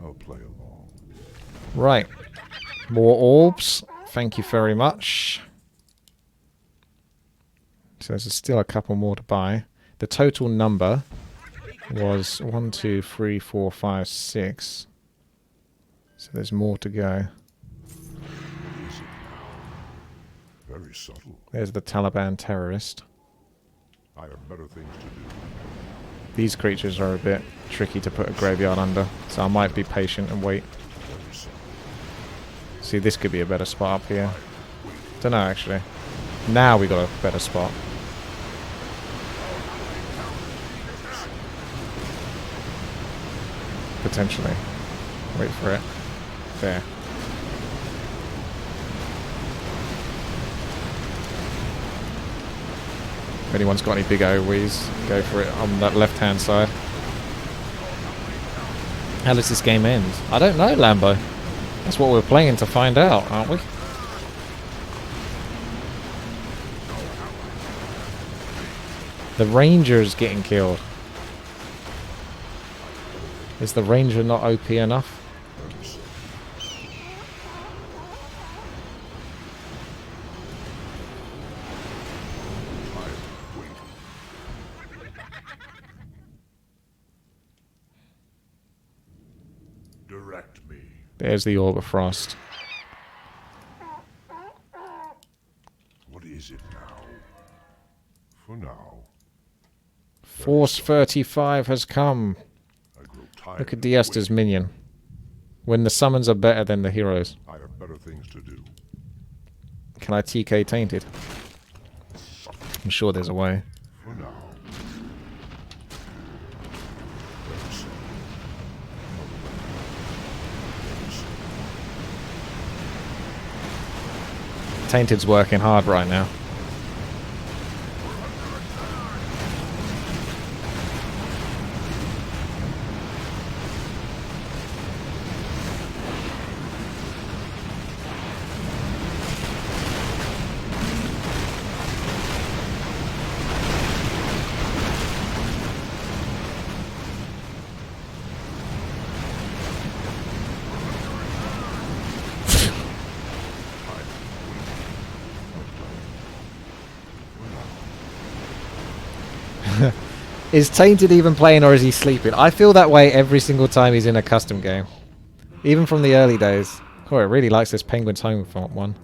Speaker 2: I'll play along.
Speaker 1: Right. More orbs. Thank you very much. So there's still a couple more to buy. The total number was 1, 2, 3, 4, 5, 6. So there's more to go.
Speaker 2: Very subtle.
Speaker 1: There's the Taliban terrorist.
Speaker 2: I have better things to do.
Speaker 1: These creatures are a bit tricky to put a graveyard under, so I might be patient and wait.
Speaker 2: Very subtle.
Speaker 1: See, this could be a better spot up here. Don't know actually. Now we got a better spot. Potentially. Wait for it. There. If anyone's got any big AoEs, go for it on that left-hand side. How does this game end? I don't know, Lambo. That's what we're playing to find out, aren't we? The Ranger's getting killed. Is the Ranger not OP enough?
Speaker 2: Direct me.
Speaker 1: There's the Orb of Frost.
Speaker 2: What is it now? For now,
Speaker 1: Force 35 has come.
Speaker 2: I grow tired.
Speaker 1: Look at Diesta's minion. When the summons are better than the heroes.
Speaker 2: I have better things to do.
Speaker 1: Can I TK Tainted? I'm sure there's a way.
Speaker 2: For now.
Speaker 1: Tainted's working hard right now. Is Tainted even playing or is he sleeping? I feel that way every single time he's in a custom game. Even from the early days. Oh, it really likes this Penguin's Home font one.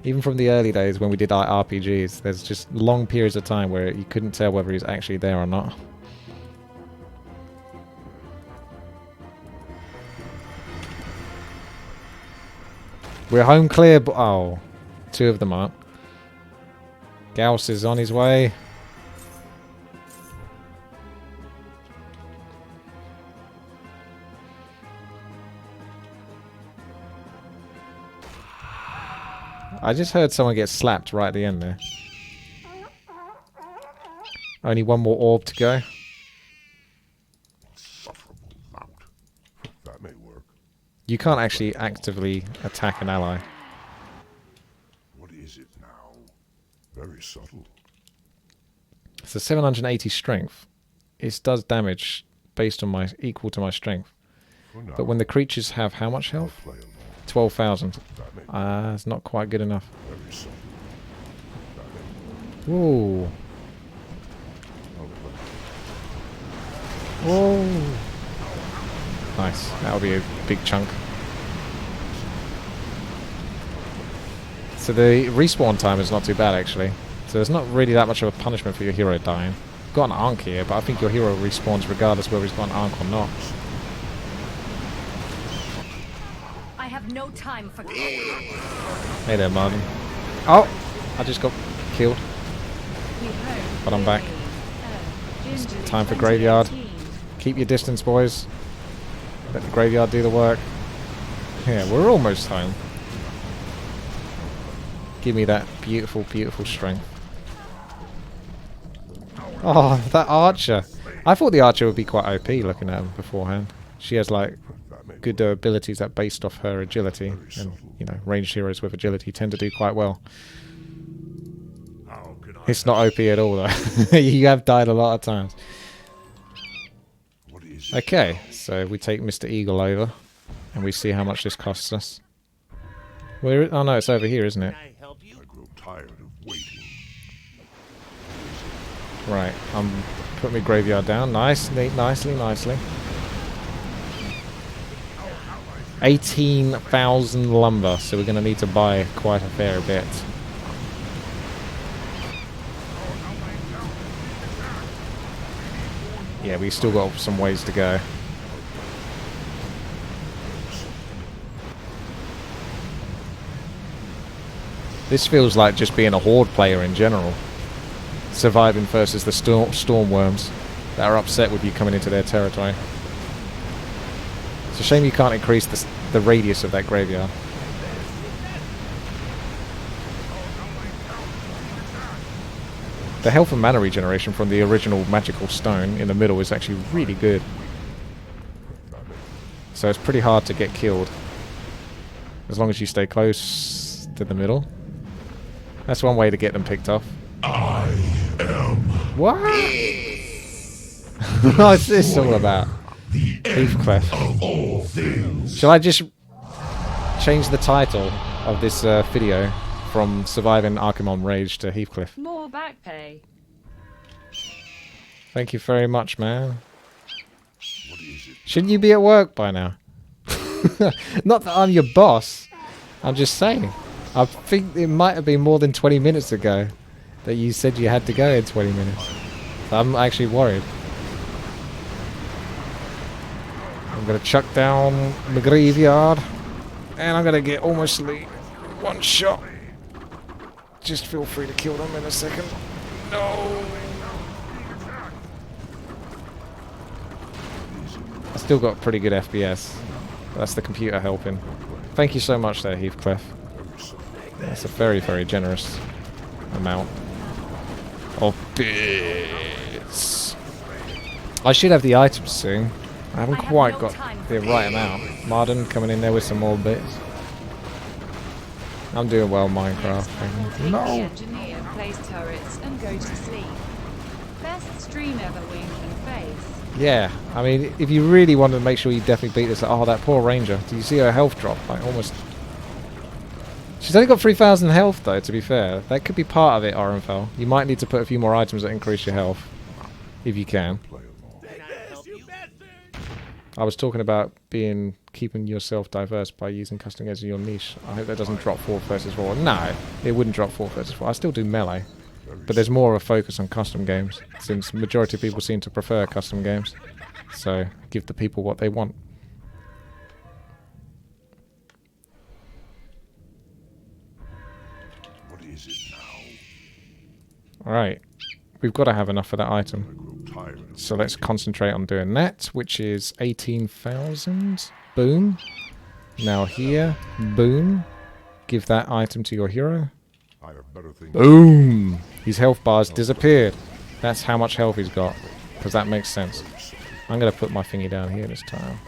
Speaker 1: Even from the early days when we did our RPGs, there's just long periods of time where you couldn't tell whether he's actually there or not. We're home clear, but oh, two of them aren't. Gauss is on his way. I just heard someone get slapped right at the end there. Only one more orb to go.
Speaker 2: Sufferable mount. That may work.
Speaker 1: You can't actually actively attack an ally.
Speaker 2: What is it now? Very subtle.
Speaker 1: It's a 780 strength. It does damage based on my equal to my strength.
Speaker 2: For now,
Speaker 1: But when the creatures have how much
Speaker 2: I'll
Speaker 1: health?
Speaker 2: play along.
Speaker 1: 12,000.
Speaker 2: That may work.
Speaker 1: It's not quite good enough.
Speaker 2: Very subtle. That may work.
Speaker 1: Ooh. Oh. Nice. That'll be a big chunk. So the respawn time is not too bad actually. So there's not really that much of a punishment for your hero dying. Got an Ankh here, but I think your hero respawns regardless whether he's got an Ankh or not.
Speaker 6: I have no time for.
Speaker 1: Hey there, Martin. Oh! I just got killed. But I'm back. It's time for graveyard. Keep your distance, boys. Let the graveyard do the work. Yeah, we're almost home. Give me that beautiful, beautiful strength. Oh, that archer. I thought the archer would be quite OP looking at him beforehand. She has like good abilities that based off her agility. And, you know, ranged heroes with agility tend to do quite well. It's not OP at all though. You have died a lot of times. Okay, so we take Mr. Eagle over. And we see how much this costs us. Where? Oh no, it's over here, isn't it?
Speaker 7: Can I help you?
Speaker 2: I grow tired of waiting.
Speaker 1: Right, I'm putting my graveyard down. Nicely, nicely, nicely. 18,000 lumber, so we're going to need to buy quite a fair bit. Yeah, we still got some ways to go. This feels like just being a horde player in general. Surviving versus the stormworms that are upset with you coming into their territory. It's a shame you can't increase the radius of that graveyard. The health and mana regeneration from the original magical stone in the middle is actually really good. So it's pretty hard to get killed. As long as you stay close to the middle. That's one way to get them picked off.
Speaker 3: I am
Speaker 1: What? What's this all about?
Speaker 3: the
Speaker 1: Heathcliff.
Speaker 3: of all things.
Speaker 1: Shall I just change the title of this video from Surviving Archimonde Rage to Heathcliff?
Speaker 4: More back pay.
Speaker 1: Thank you very much, man. Shouldn't you be at work by now? Not that I'm your boss. I'm just saying. I think it might have been more than 20 minutes ago that you said you had to go in 20 minutes. So I'm actually worried. I'm going to chuck down the graveyard. And I'm going to get almost one shot. Just feel free to kill them in a second. No! I still got pretty good FPS. That's the computer helping. Thank you so much there, Heathcliff. That's a very, very generous amount of bits. I should have the items soon. I haven't quite got the right amount. Marden coming in there with some more bits. I'm doing well, Minecraft.
Speaker 4: The
Speaker 1: No!
Speaker 4: engineer plays turrets and go to sleep. Best stream ever, wink and face.
Speaker 1: Yeah, I mean, if you really want to make sure you definitely beat this, oh, that poor ranger. Do you see her health drop? Like, almost. She's only got 3,000 health, though, to be fair. That could be part of it, Orenfell. You might need to put a few more items that increase your health. If you can.
Speaker 7: Can I help you?
Speaker 1: I was talking about keeping yourself diverse by using custom games in your niche. I hope that doesn't drop 4 versus 4. No, it wouldn't drop 4 versus 4. I still do melee. But there's more of a focus on custom games, since majority of people seem to prefer custom games. So, give the people what they want.
Speaker 2: What is it now?
Speaker 1: Alright, we've got to have enough for that item.
Speaker 2: I grow tired of
Speaker 1: So let's concentrate on doing that, which is 18,000. Boom. Now here, boom. Give that item to your hero.
Speaker 2: I have better things.
Speaker 1: Boom! His health bars disappeared. That's how much health he's got. Because that makes sense. I'm going to put my thingy down here this time.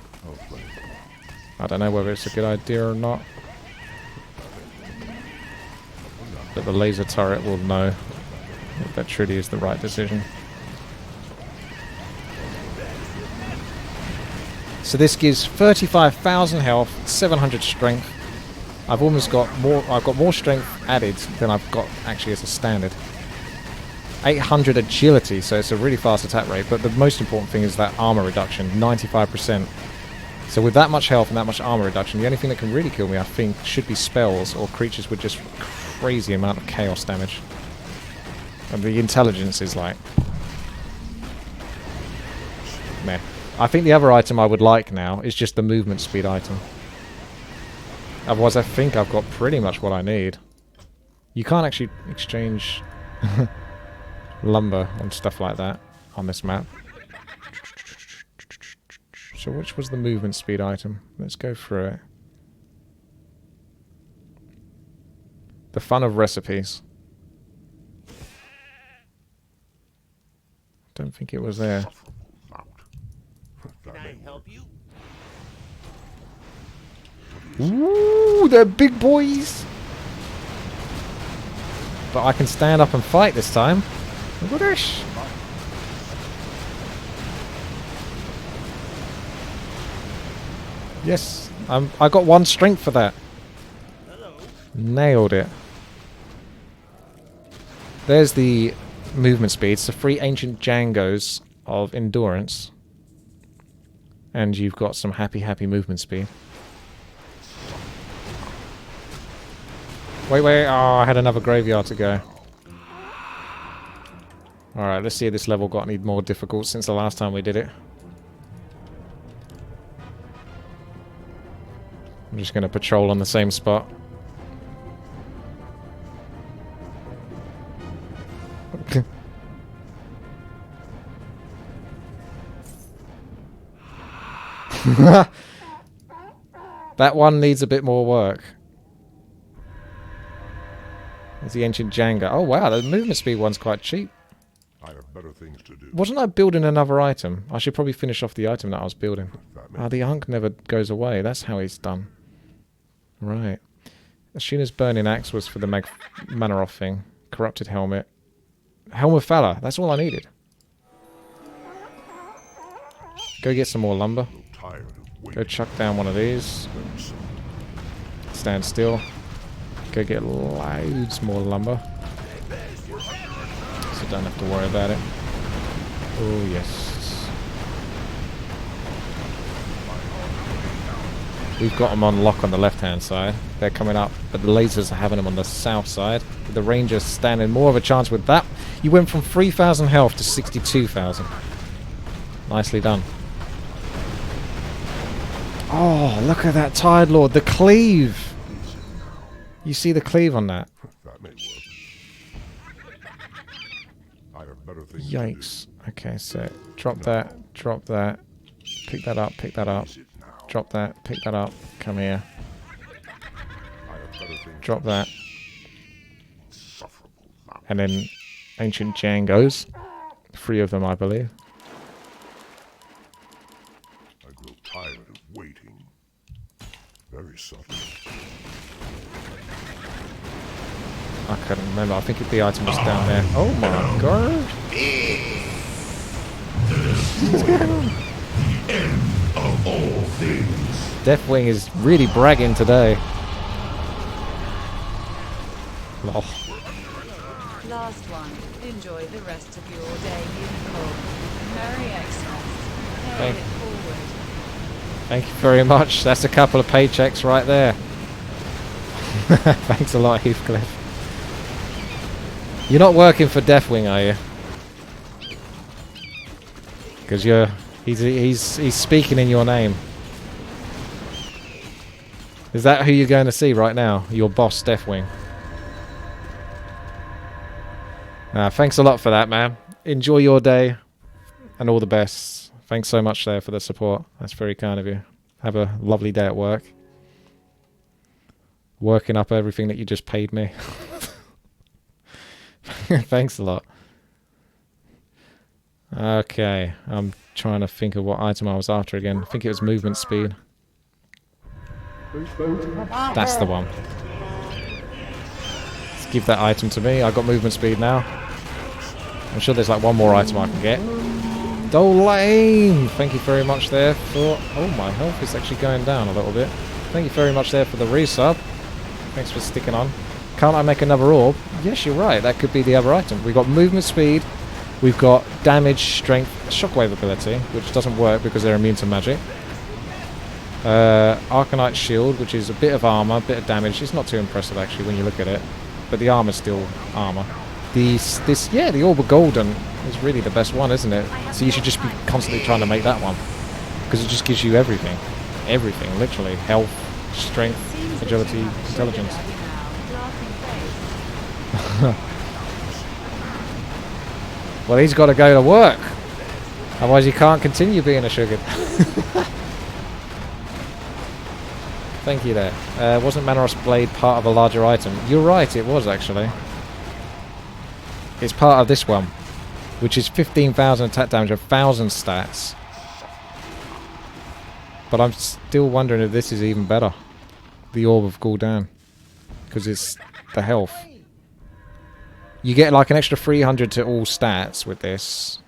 Speaker 1: I don't know whether it's a good idea or not. But the laser turret will know if that truly is the right decision. So this gives 35,000 health, 700 strength. I've almost got more. I've got more strength added than I've got actually as a standard. 800 agility, so it's a really fast attack rate, but the most important thing is that armor reduction, 95%. So with that much health and that much armor reduction, the only thing that can really kill me, I think, should be spells or creatures with just crazy amount of chaos damage. And the intelligence is like... meh. I think the other item I would like now is just the movement speed item. Otherwise I think I've got pretty much what I need. You can't actually exchange lumber and stuff like that on this map. So which was the movement speed item? Let's go through it. The fun of recipes. Don't think it was there.
Speaker 7: Can I help you?
Speaker 1: Ooh, they're big boys! But I can stand up and fight this time. Look at this! Yes, I got 1 strength for that.
Speaker 7: Hello.
Speaker 1: Nailed it. There's the movement speed. It's the 3 ancient Djangos of endurance. And you've got some happy movement speed. Wait, oh, I had another graveyard to go. Alright, let's see if this level got any more difficult since the last time we did it. I'm just going to patrol on the same spot. That one needs a bit more work. There's the ancient Jenga. Oh wow, the movement speed one's quite cheap.
Speaker 2: I have better things to do.
Speaker 1: Wasn't I building another item? I should probably finish off the item that I was building. Ah, the hunk never goes away. That's how it's done. Right. Ashuna's Burning Axe was for the Manoroth thing. Corrupted Helmet. Helm of Valor. That's all I needed. Go get some more lumber. Go chuck down one of these. Stand still. Go get loads more lumber. So don't have to worry about it. Oh yes. We've got them on lock on the left hand side. They're coming up, but the lasers are having them on the south side. The Rangers standing more of a chance with that. You went from 3,000 health to 62,000. Nicely done. Oh, look at that Tide Lord. The cleave. You see the cleave on that?
Speaker 2: That may work. I have better things
Speaker 1: Yikes. Okay, so drop that, pick that up, drop that, pick that up, come here. Drop that. And then Ancient Djangos. 3 of them, I believe.
Speaker 2: I grow tired of waiting. Very subtle.
Speaker 1: I couldn't remember. I think the item was down there. Oh my god. What's going on?
Speaker 3: The end of all things.
Speaker 1: Deathwing is really bragging today. Lol.
Speaker 4: Last one. Enjoy the rest of your day, Unicorn. Merry Xmas. Pay it forward.
Speaker 1: Thank you very much. That's a couple of paychecks right there. Thanks a lot, Heathcliff. You're not working for Deathwing, are you? Because he's speaking in your name. Is that who you're going to see right now? Your boss, Deathwing. Thanks a lot for that, man. Enjoy your day, and all the best. Thanks so much there for the support. That's very kind of you. Have a lovely day at work. Working up everything that you just paid me. Thanks a lot. Okay, I'm trying to think of what item I was after again. I think it was movement speed. That's the one. Let's give that item to me. I got movement speed now. I'm sure there's like one more item I can get. Dolane! Thank you very much there for... Oh, my health is actually going down a little bit. Thank you very much there for the resub. Thanks for sticking on. Can't I make another orb? Yes, you're right. That could be the other item. We've got movement speed. We've got damage, strength, shockwave ability, which doesn't work because they're immune to magic. Arcanite shield, which is a bit of armor, a bit of damage. It's not too impressive actually when you look at it, but the armor's still armor. The Orb of Golden is really the best one, isn't it? So you should just be constantly trying to make that one, because it just gives you everything. Everything, literally. Health, strength, agility, intelligence. Well, he's got to go to work. Otherwise he can't continue being a sugar. Thank you there. Wasn't Manoros Blade part of a larger item? You're right, it was actually. It's part of this one, which is 15,000 attack damage, 1,000 stats. But I'm still wondering if this is even better. The Orb of Gul'dan. Because it's the health. You get like an extra 300 to all stats with this.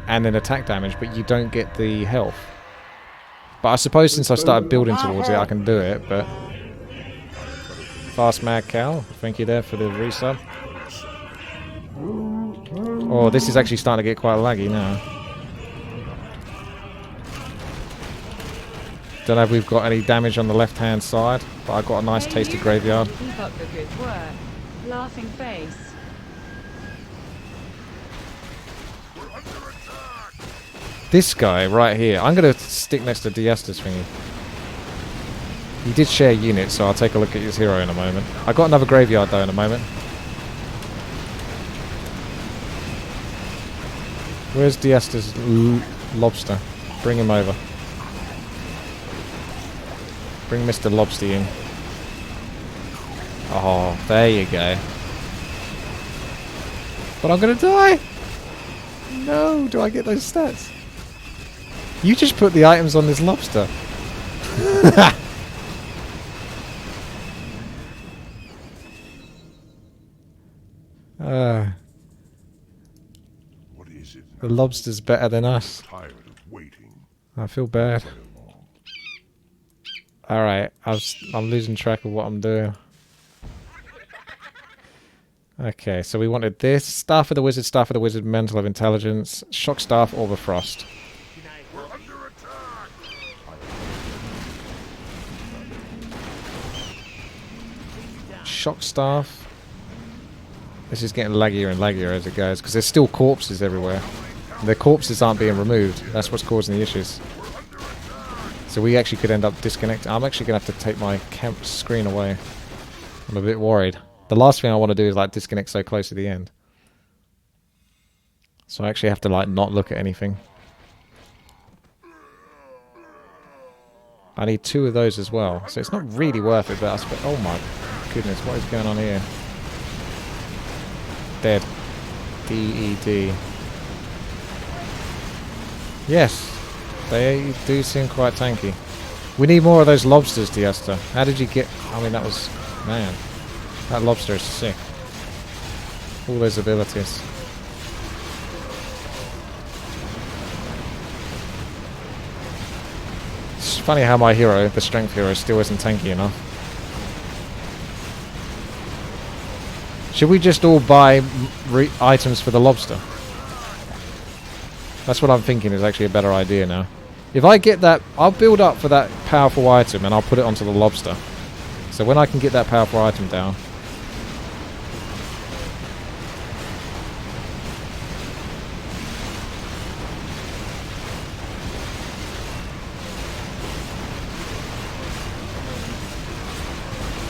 Speaker 1: And then attack damage, but you don't get the health. But I suppose since I started building towards it, I can do it, but... Fast Mad Cow, thank you there for the resub. Oh, this is actually starting to get quite laggy now. Don't know if we've got any damage on the left-hand side, but I've got a nice tasty graveyard.
Speaker 4: Keep up the good work. Laughing face.
Speaker 1: This guy right here, I'm going to stick next to Diesta's thingy. He did share units, so I'll take a look at his hero in a moment. I got another graveyard though in a moment. Where's Diesta's lobster? Bring him over. Bring Mr. Lobster in. Oh, there you go. But I'm gonna die! No, do I get those stats? You just put the items on this lobster.
Speaker 2: What is it?
Speaker 1: The lobster's better than us.
Speaker 2: Tired of waiting.
Speaker 1: I feel bad. Alright, I'm losing track of what I'm doing. Okay, so we wanted this. Staff of the Wizard, Mantle of Intelligence, Shock Staff, Orb of Frost. Shock Staff. This is getting laggier and laggier as it goes, because there's still corpses everywhere. The corpses aren't being removed. That's what's causing the issues. So we actually could end up disconnecting. I'm actually going to have to take my camp screen away. I'm a bit worried. The last thing I want to do is like disconnect so close to the end. So I actually have to like not look at anything. I need 2 of those as well. So it's not really worth it, but I suppose... Oh my goodness, what is going on here? Dead. DED. Yes. They do seem quite tanky. We need more of those lobsters, Diesta. How did you get... I mean, that was... Man. That lobster is sick. All those abilities. It's funny how my hero, the strength hero, still isn't tanky enough. Should we just all buy items for the lobster? That's what I'm thinking is actually a better idea now. If I get that, I'll build up for that powerful item and I'll put it onto the lobster. So when I can get that powerful item down...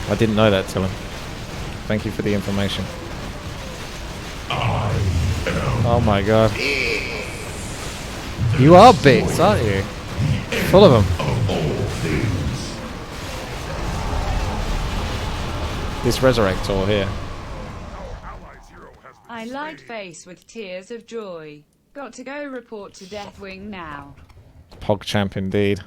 Speaker 1: I didn't know that, Tillum. Thank you for the information. Oh my god. You are bits, aren't you? Full of them. This Resurrector here.
Speaker 4: I lied face with tears of joy. Got to go report to Deathwing now.
Speaker 1: PogChamp indeed.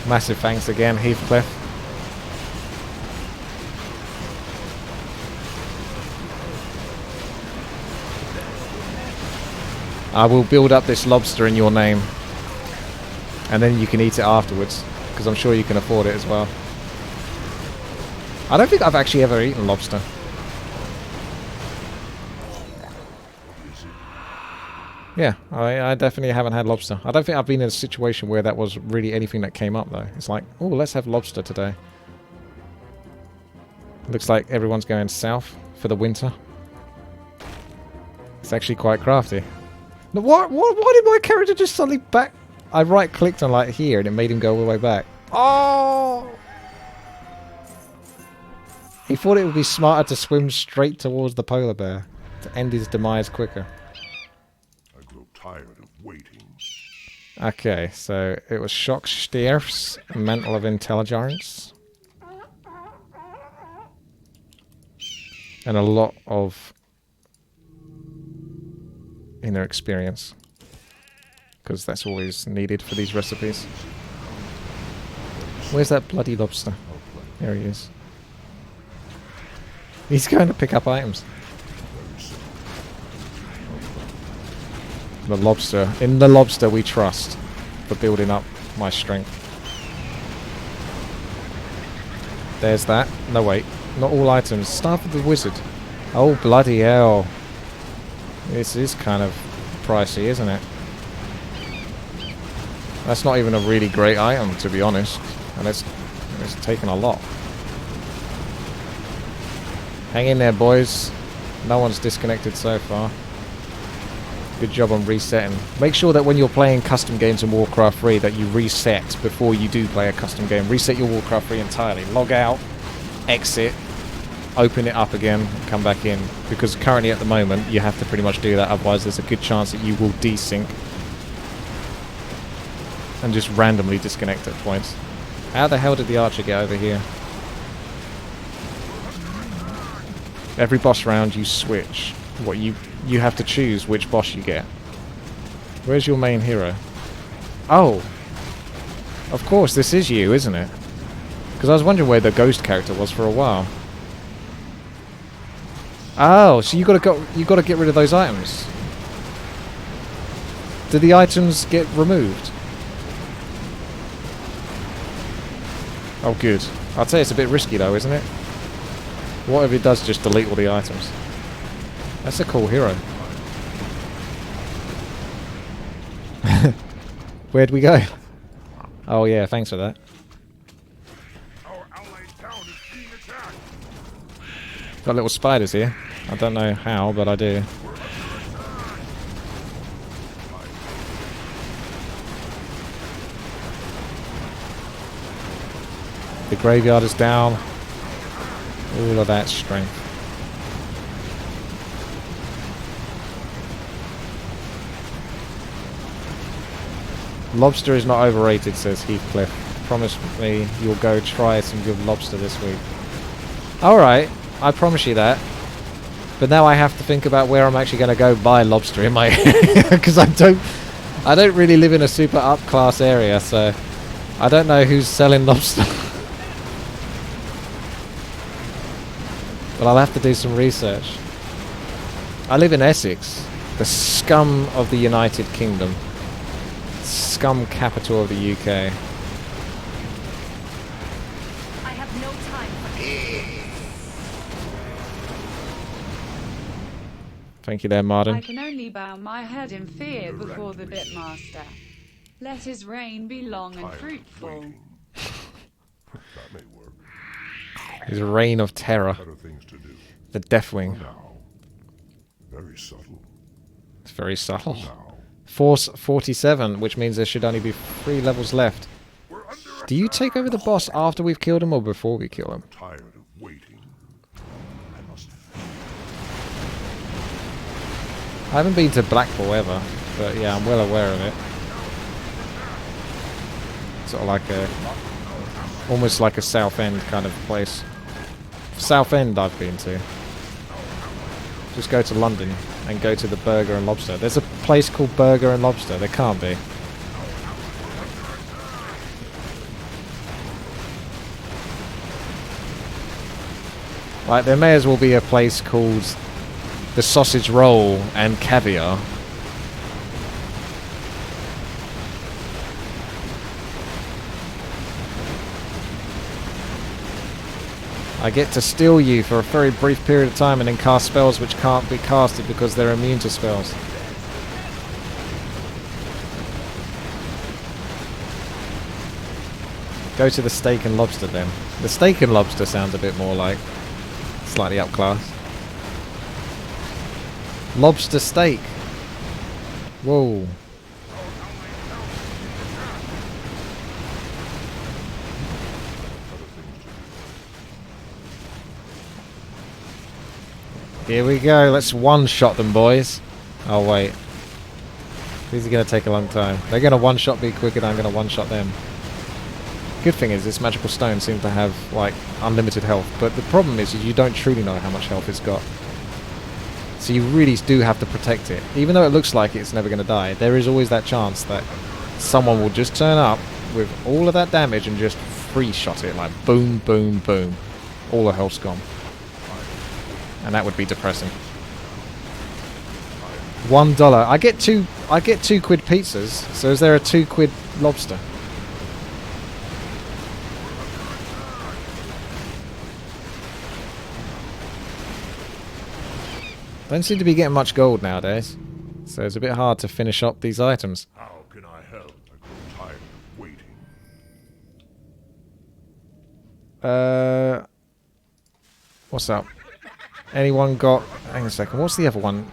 Speaker 1: Massive thanks again, Heathcliff. I will build up this lobster in your name. And then you can eat it afterwards, because I'm sure you can afford it as well. I don't think I've actually ever eaten lobster. Yeah, I definitely haven't had lobster. I don't think I've been in a situation where that was really anything that came up, though. It's like, oh, let's have lobster today. Looks like everyone's going south for the winter. It's actually quite crafty. No, why did my character just suddenly back? I right-clicked on, like, here, and it made him go all the way back. Oh! He thought it would be smarter to swim straight towards the polar bear to end his demise quicker.
Speaker 2: I grow tired of waiting.
Speaker 1: Okay, so it was Schockstierf's Mantle of Intelligence. And a lot of inner experience. Because that's always needed for these recipes. Where's that bloody lobster? There he is. He's going to pick up items. The lobster. In the lobster we trust. For building up my strength. There's that. No, wait. Not all items. Staff of the Wizard. Oh, bloody hell. This is kind of pricey, isn't it? That's not even a really great item, to be honest. And it's taken a lot. Hang in there, boys. No one's disconnected so far. Good job on resetting. Make sure that when you're playing custom games in Warcraft 3 that you reset before you do play a custom game. Reset your Warcraft 3 entirely. Log out, exit, open it up again, and come back in. Because currently at the moment you have to pretty much do that, otherwise there's a good chance that you will desync. And just randomly disconnect at points. How the hell did the archer get over here? Every boss round you switch. What, you have to choose which boss you get. Where's your main hero? Oh! Of course, this is you, isn't it? Because I was wondering where the ghost character was for a while. Oh, so you gotta get rid of those items. Did the items get removed? Oh, good. I'd say it's a bit risky though, isn't it? What if it does just delete all the items? That's a cool hero. Where'd we go? Oh yeah, thanks for that.
Speaker 2: Our allied town is being attacked.
Speaker 1: Got little spiders here. I don't know how, but I do. The graveyard is down. All of that strength. Lobster is not overrated, says Heathcliff. Promise me you'll go try some good lobster this week. Alright, I promise you that. But now I have to think about where I'm actually going to go buy lobster in my area. Because I don't really live in a super up-class area, so I don't know who's selling lobster. But I'll have to do some research. I live in Essex, the scum of the United Kingdom. Scum capital of the UK.
Speaker 6: I have no time for
Speaker 1: Thank you there, Martin.
Speaker 4: I can only bow my head in fear before the Bitmaster. Let his reign be long and fruitful.
Speaker 2: That may work.
Speaker 1: His reign of terror.
Speaker 2: Better things to do.
Speaker 1: The Deathwing.
Speaker 2: Now. Very subtle.
Speaker 1: It's very subtle.
Speaker 2: Now.
Speaker 1: Force 47, which means there should only be 3 levels left.
Speaker 2: We're under
Speaker 1: Do you take over the boss after we've killed him or before we kill him?
Speaker 2: tired of waiting. I must.
Speaker 1: I haven't been to Blackpool ever, but yeah, I'm well aware of it. Sort of like a... almost like a Southend kind of place. Southend I've been to. Just go to London and go to the Burger and Lobster. There's a place called Burger and Lobster. There can't be. Like, there may as well be a place called the Sausage Roll and Caviar. I get to steal you for a very brief period of time and then cast spells which can't be casted because they're immune to spells. Go to the steak and lobster then. The steak and lobster sounds a bit more like slightly up class. Lobster steak. Whoa. Here we go. Let's one-shot them, boys. Oh, wait. These are going to take a long time. They're going to one-shot me quicker than I'm going to one-shot them. Good thing is this magical stone seems to have, like, unlimited health. But the problem is you don't truly know how much health it's got. So you really do have to protect it. Even though it looks like it's never going to die, there is always that chance that someone will just turn up with all of that damage and just free-shot it. Like, boom, boom, boom. All the health's gone. And that would be depressing. $1. I get two quid pizzas. So is there a 2 quid lobster? Don't seem to be getting much gold nowadays. So it's a bit hard to finish up these items.
Speaker 2: How can I help? I grow tired of waiting.
Speaker 1: What's up? Anyone got... Hang on a second. What's the other one?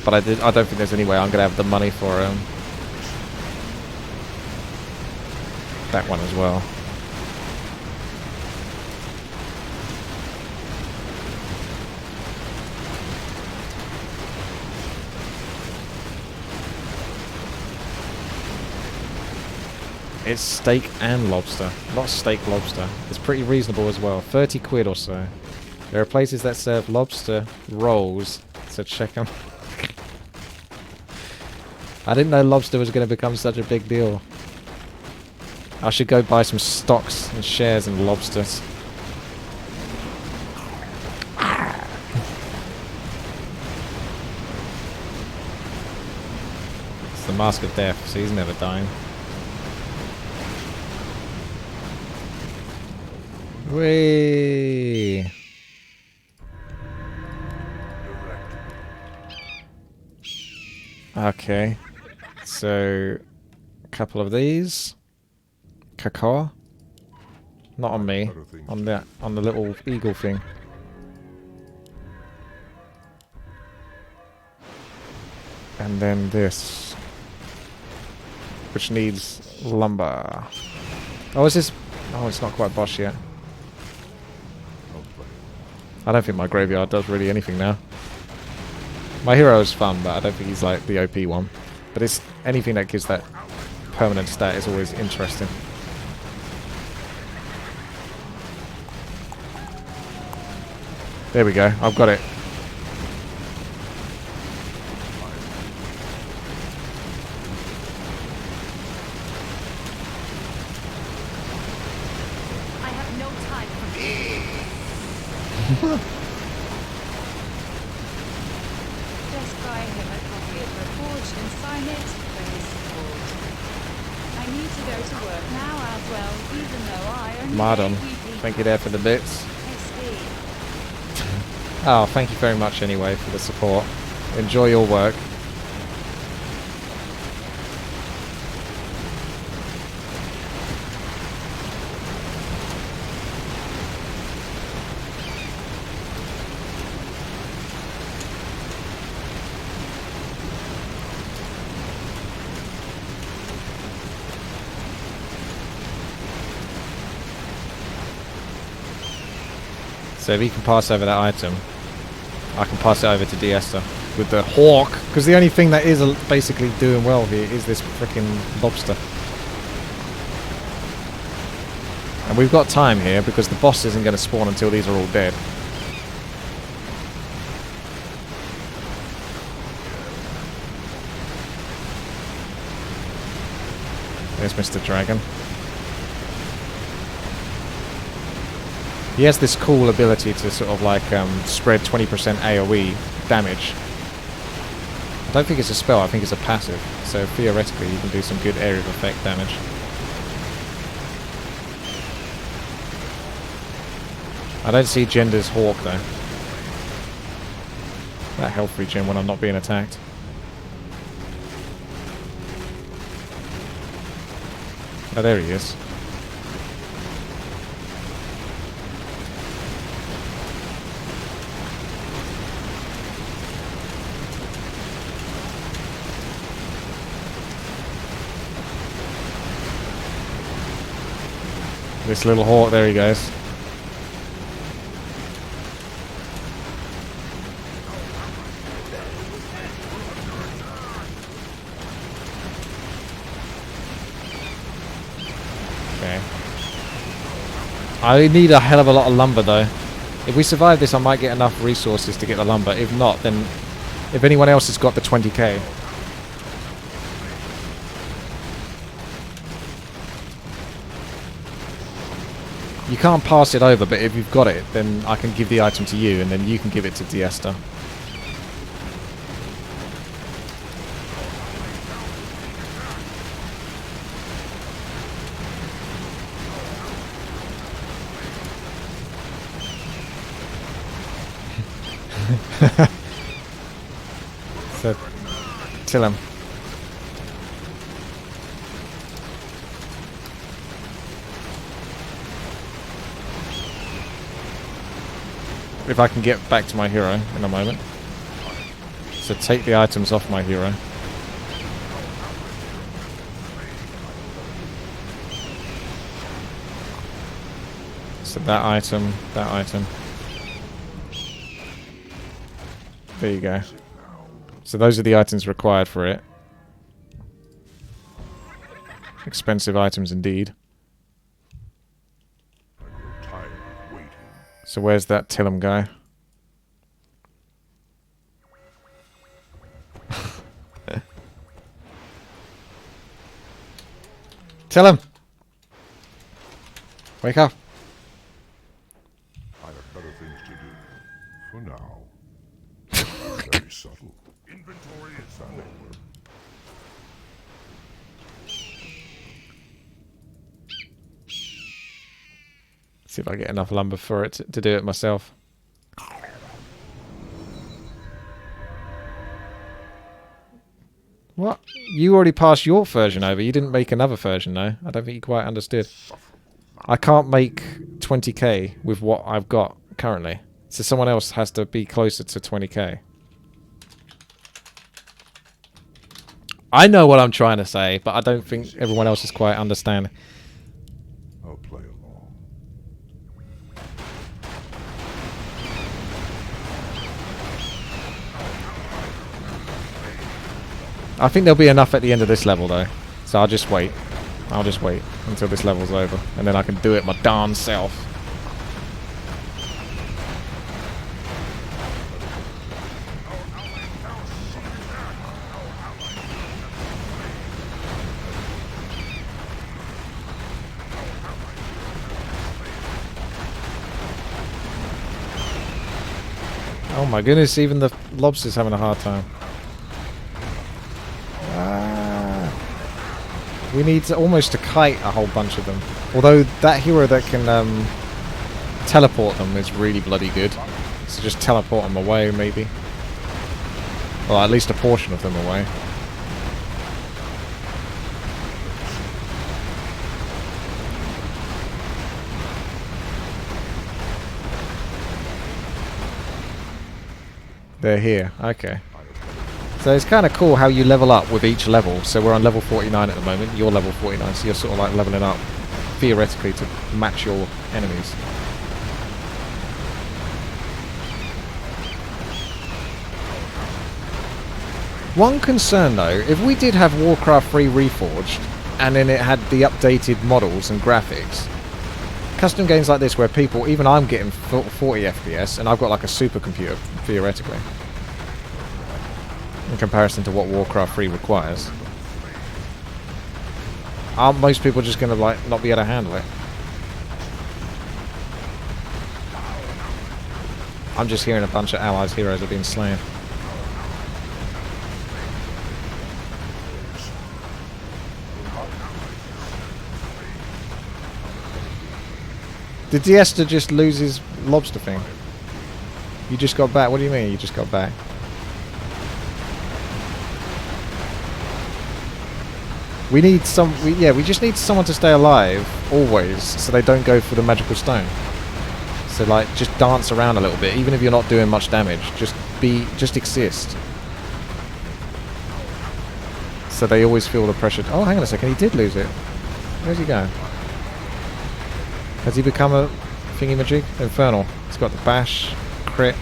Speaker 1: But I don't think there's any way I'm going to have the money for that one as well. It's steak and lobster. Not steak lobster. It's pretty reasonable as well. 30 quid or so. There are places that serve lobster rolls, so check them. I didn't know lobster was going to become such a big deal. I should go buy some stocks and shares in lobsters. It's the Mask of Death, so he's never dying. Whee! Okay. So, a couple of these. Cacao. Not on me. On the little eagle thing. And then this. Which needs lumber. Oh, is this... Oh, it's not quite boss yet. I don't think my graveyard does really anything now. My hero is fun, but I don't think he's like the OP one. But it's anything that gives that permanent stat is always interesting. There we go. I've got it.
Speaker 6: I have no time for this.
Speaker 4: Just buy him a copy of Reforged and sign it for his support. I need to go to work now as well, even though I only
Speaker 1: Madam,
Speaker 4: pay weekly
Speaker 1: thank you there for the bits.
Speaker 4: SD.
Speaker 1: Oh, thank you very much anyway for the support. Enjoy your work. So if he can pass over that item, I can pass it over to Diesta with the hawk, because the only thing that is basically doing well here is this freaking lobster. And we've got time here because the boss isn't going to spawn until these are all dead. There's Mr. Dragon. He has this cool ability to sort of like spread 20% AoE damage. I don't think it's a spell, I think it's a passive. So theoretically you can do some good area of effect damage. I don't see Gender's Hawk though. That health regen when I'm not being attacked. Oh, there he is. This little hawk, there he goes. Okay. I need a hell of a lot of lumber though. If we survive this I might get enough resources to get the lumber. If not, then if anyone else has got the 20k. You can't pass it over, but if you've got it, then I can give the item to you, and then you can give it to Diesta. So, kill him. If I can get back to my hero in a moment. So take the items off my hero. So that item, that item. There you go. So those are the items required for it. Expensive items indeed. So where's that Tillum guy? Tillum! Wake up!
Speaker 2: I have better things to do. For now. Very subtle. Inventory is full.
Speaker 1: See if I get enough lumber for it to do it myself. What? You already passed your version over. You didn't make another version, though. I don't think you quite understood. I can't make 20k with what I've got currently. So someone else has to be closer to 20k. I know what I'm trying to say, but I don't think everyone else is quite understanding.
Speaker 2: I'll play along.
Speaker 1: I think there'll be enough at the end of this level, though. So I'll just wait. I'll just wait until this level's over. And then I can do it my darn self. Oh my goodness, even the lobster's having a hard time. We need to almost to kite a whole bunch of them. Although that hero that can teleport them is really bloody good. So just teleport them away, maybe. Or at least a portion of them away. They're here. Okay. So it's kind of cool how you level up with each level. So we're on level 49 at the moment. You're level 49, so you're sort of like leveling up theoretically to match your enemies. One concern though, if we did have Warcraft 3 Reforged and then it had the updated models and graphics, custom games like this where people, even I'm getting 40 FPS and I've got like a supercomputer theoretically in comparison to what Warcraft 3 requires. Aren't most people just going to like not be able to handle it? I'm just hearing a bunch of allies' heroes are being slain. Did Diesta just lose his lobster thing? You just got back? What do you mean you just got back? We need we just need someone to stay alive, always, so they don't go for the magical stone. So like, just dance around a little bit, even if you're not doing much damage, just exist. So they always feel the pressure. Oh, hang on a second, he did lose it. Where's he going? Has he become a thingy-majig? Infernal. He's got the bash, crit.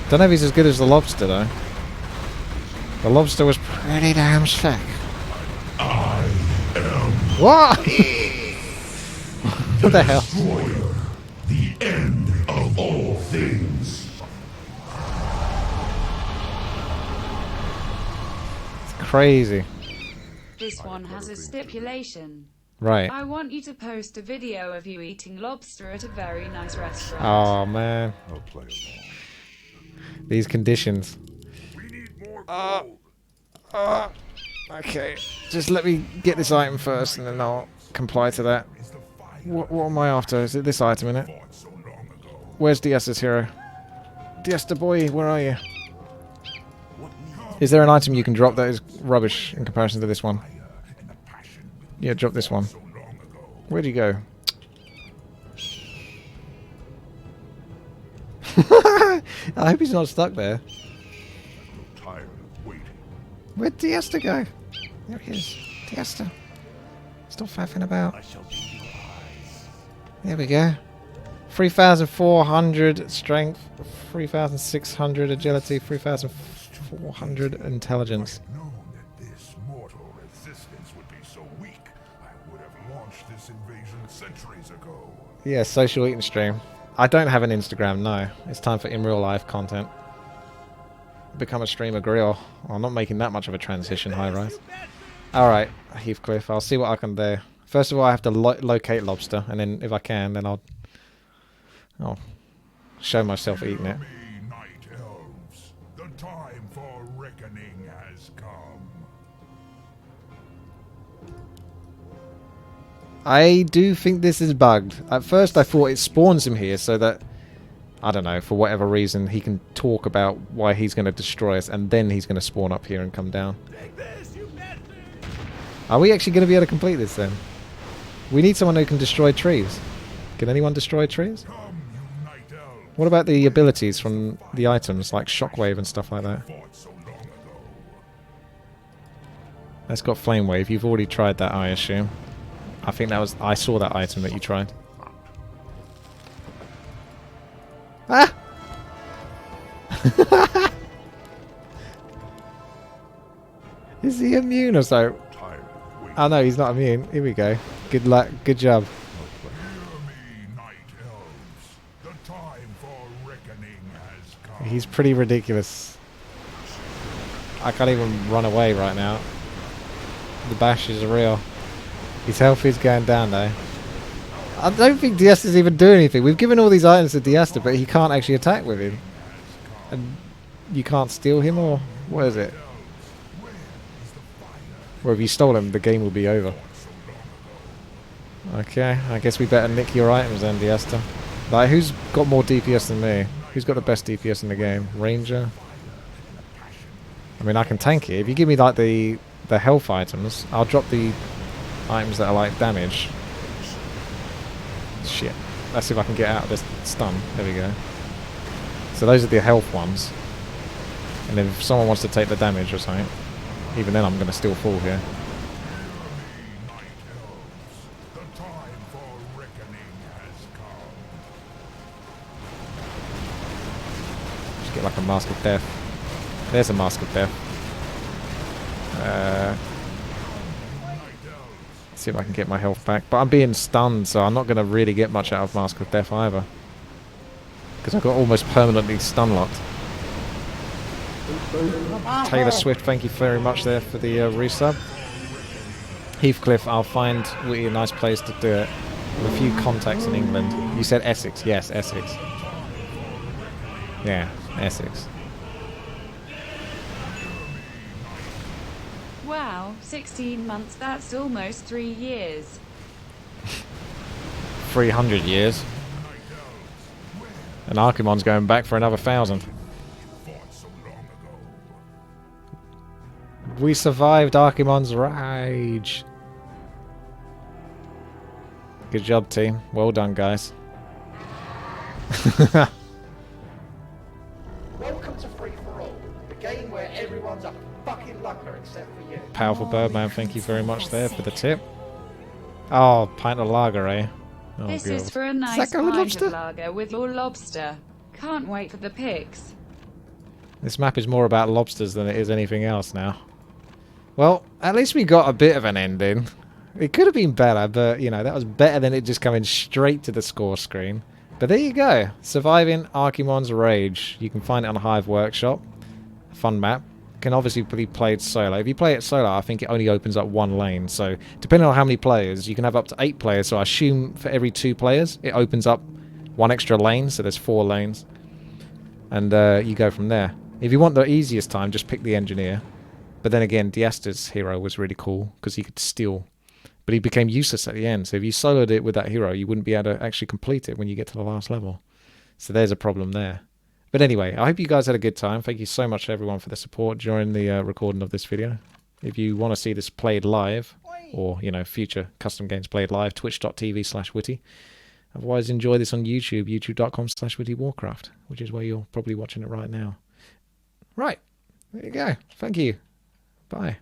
Speaker 1: Don't know if he's as good as the lobster though. The lobster was pretty damn sick.
Speaker 3: I am
Speaker 1: What? What the hell?
Speaker 3: Destroyer, the end of all things.
Speaker 1: It's crazy.
Speaker 4: This one has a stipulation.
Speaker 1: Right.
Speaker 4: I want you to post a video of you eating lobster at a very nice restaurant.
Speaker 1: Oh man.
Speaker 2: I'll play along.
Speaker 1: These conditions.
Speaker 2: We need more gold.
Speaker 1: Okay. Just let me get this item first and then I'll comply to that. What am I after? Is it this item in it? Where's Diesta's hero? Diesta boy, where are you? Is there an item you can drop that is rubbish in comparison to this one? Yeah, drop this one. Where'd you go? I hope he's not stuck there.
Speaker 2: Tired of waiting.
Speaker 1: Where'd Diesta go? There he is. Diesta. Still faffing about.
Speaker 7: I shall be your eyes.
Speaker 1: There we go. 3,400 strength, 3,600 agility, 3,400 intelligence.
Speaker 2: Known that this mortal resistance would be so weak, I would have launched this invasion centuries ago.
Speaker 1: Yeah, social eating stream. I don't have an Instagram, no. It's time for in real life content. Become a streamer grill. I'm not making that much of a transition, high rise. Alright, Heathcliff, I'll see what I can do. First of all, I have to locate lobster, and then if I can, then I'll show myself eating it.
Speaker 2: Hear me, night elves. The time for reckoning has come.
Speaker 1: I do think this is bugged. At first I thought it spawns him here so that, I don't know, for whatever reason, he can talk about why he's going to destroy us, and then he's going to spawn up here and come down.
Speaker 7: Take this, you bastard!
Speaker 1: Are we actually going to be able to complete this then? We need someone who can destroy trees. Can anyone destroy trees?
Speaker 2: Come, you night elves.
Speaker 1: What about the abilities from the items, like shockwave and stuff like that?
Speaker 2: Fought so long ago.
Speaker 1: That's got flame wave. You've already tried that, I assume. I think that was... I saw that item that you tried. Ah! Is he immune or so?
Speaker 2: Tired of waiting.
Speaker 1: Oh no, he's not immune. Here we go. Good luck. Good job.
Speaker 2: Hear me, night elves. The time for reckoning has come.
Speaker 1: He's pretty ridiculous. I can't even run away right now. The bash is real. His health is going down though. I don't think Diesta's even doing anything. We've given all these items to Diesta, but he can't actually attack with him. And you can't steal him, or what is it? Well, if you stole him, the game will be over. Okay, I guess we better nick your items then, Diesta. Like, who's got more DPS than me? Who's got the best DPS in the game? Ranger? I mean, I can tank it. If you give me, like, the health items, I'll drop the items that are, like, damage. Shit. Let's see if I can get out of this stun. There we go. So those are the health ones. And if someone wants to take the damage or something, even then I'm going to still fall here.
Speaker 2: Night elves. The time for reckoning has come.
Speaker 1: Just get like a Mask of Death. There's a Mask of Death. See if I can get my health back. But I'm being stunned, so I'm not going to really get much out of Mask of Death either. Because I got almost permanently stun locked. Taylor Swift, thank you very much there for the resub. Heathcliff, I'll find really a nice place to do it. With a few contacts in England. You said Essex. Yes, Essex. Yeah, Essex.
Speaker 4: Wow, 16 months, that's almost 3 years.
Speaker 1: 300 years. And Archimonde's going back for another 1,000. We survived Archimonde's rage. Good job, team. Well done, guys.
Speaker 8: Welcome to Free For All, the game where everyone's a fucking lugger except for you.
Speaker 1: Powerful Birdman, thank you very much there for the tip. Oh, pint of lager, eh? Oh,
Speaker 4: This
Speaker 1: God.
Speaker 4: is for a
Speaker 1: Does
Speaker 4: nice
Speaker 1: that go with
Speaker 4: pint
Speaker 1: lobster?
Speaker 4: of lager with your lobster. Can't wait for the pics.
Speaker 1: This map is more about lobsters than it is anything else now. Well, at least we got a bit of an ending. It could have been better, but, you know, that was better than it just coming straight to the score screen. But there you go. Surviving Archimonde's Rage. You can find it on Hive Workshop. Fun map. Can obviously be played solo. If you play it solo, I think it only opens up one lane. So, depending on how many players, you can have up to 8 players. So, I assume for every 2 players, it opens up 1 extra lane. So, there's 4 lanes. And you go from there. If you want the easiest time, just pick the engineer. But then again, Diasta's hero was really cool because he could steal. But he became useless at the end. So if you soloed it with that hero, you wouldn't be able to actually complete it when you get to the last level. So there's a problem there. But anyway, I hope you guys had a good time. Thank you so much everyone for the support during the recording of this video. If you want to see this played live, or, you know, future custom games played live, twitch.tv/witty. Otherwise, enjoy this on YouTube, youtube.com/WTiiWarcraft, which is where you're probably watching it right now. Right. There you go. Thank you. Bye.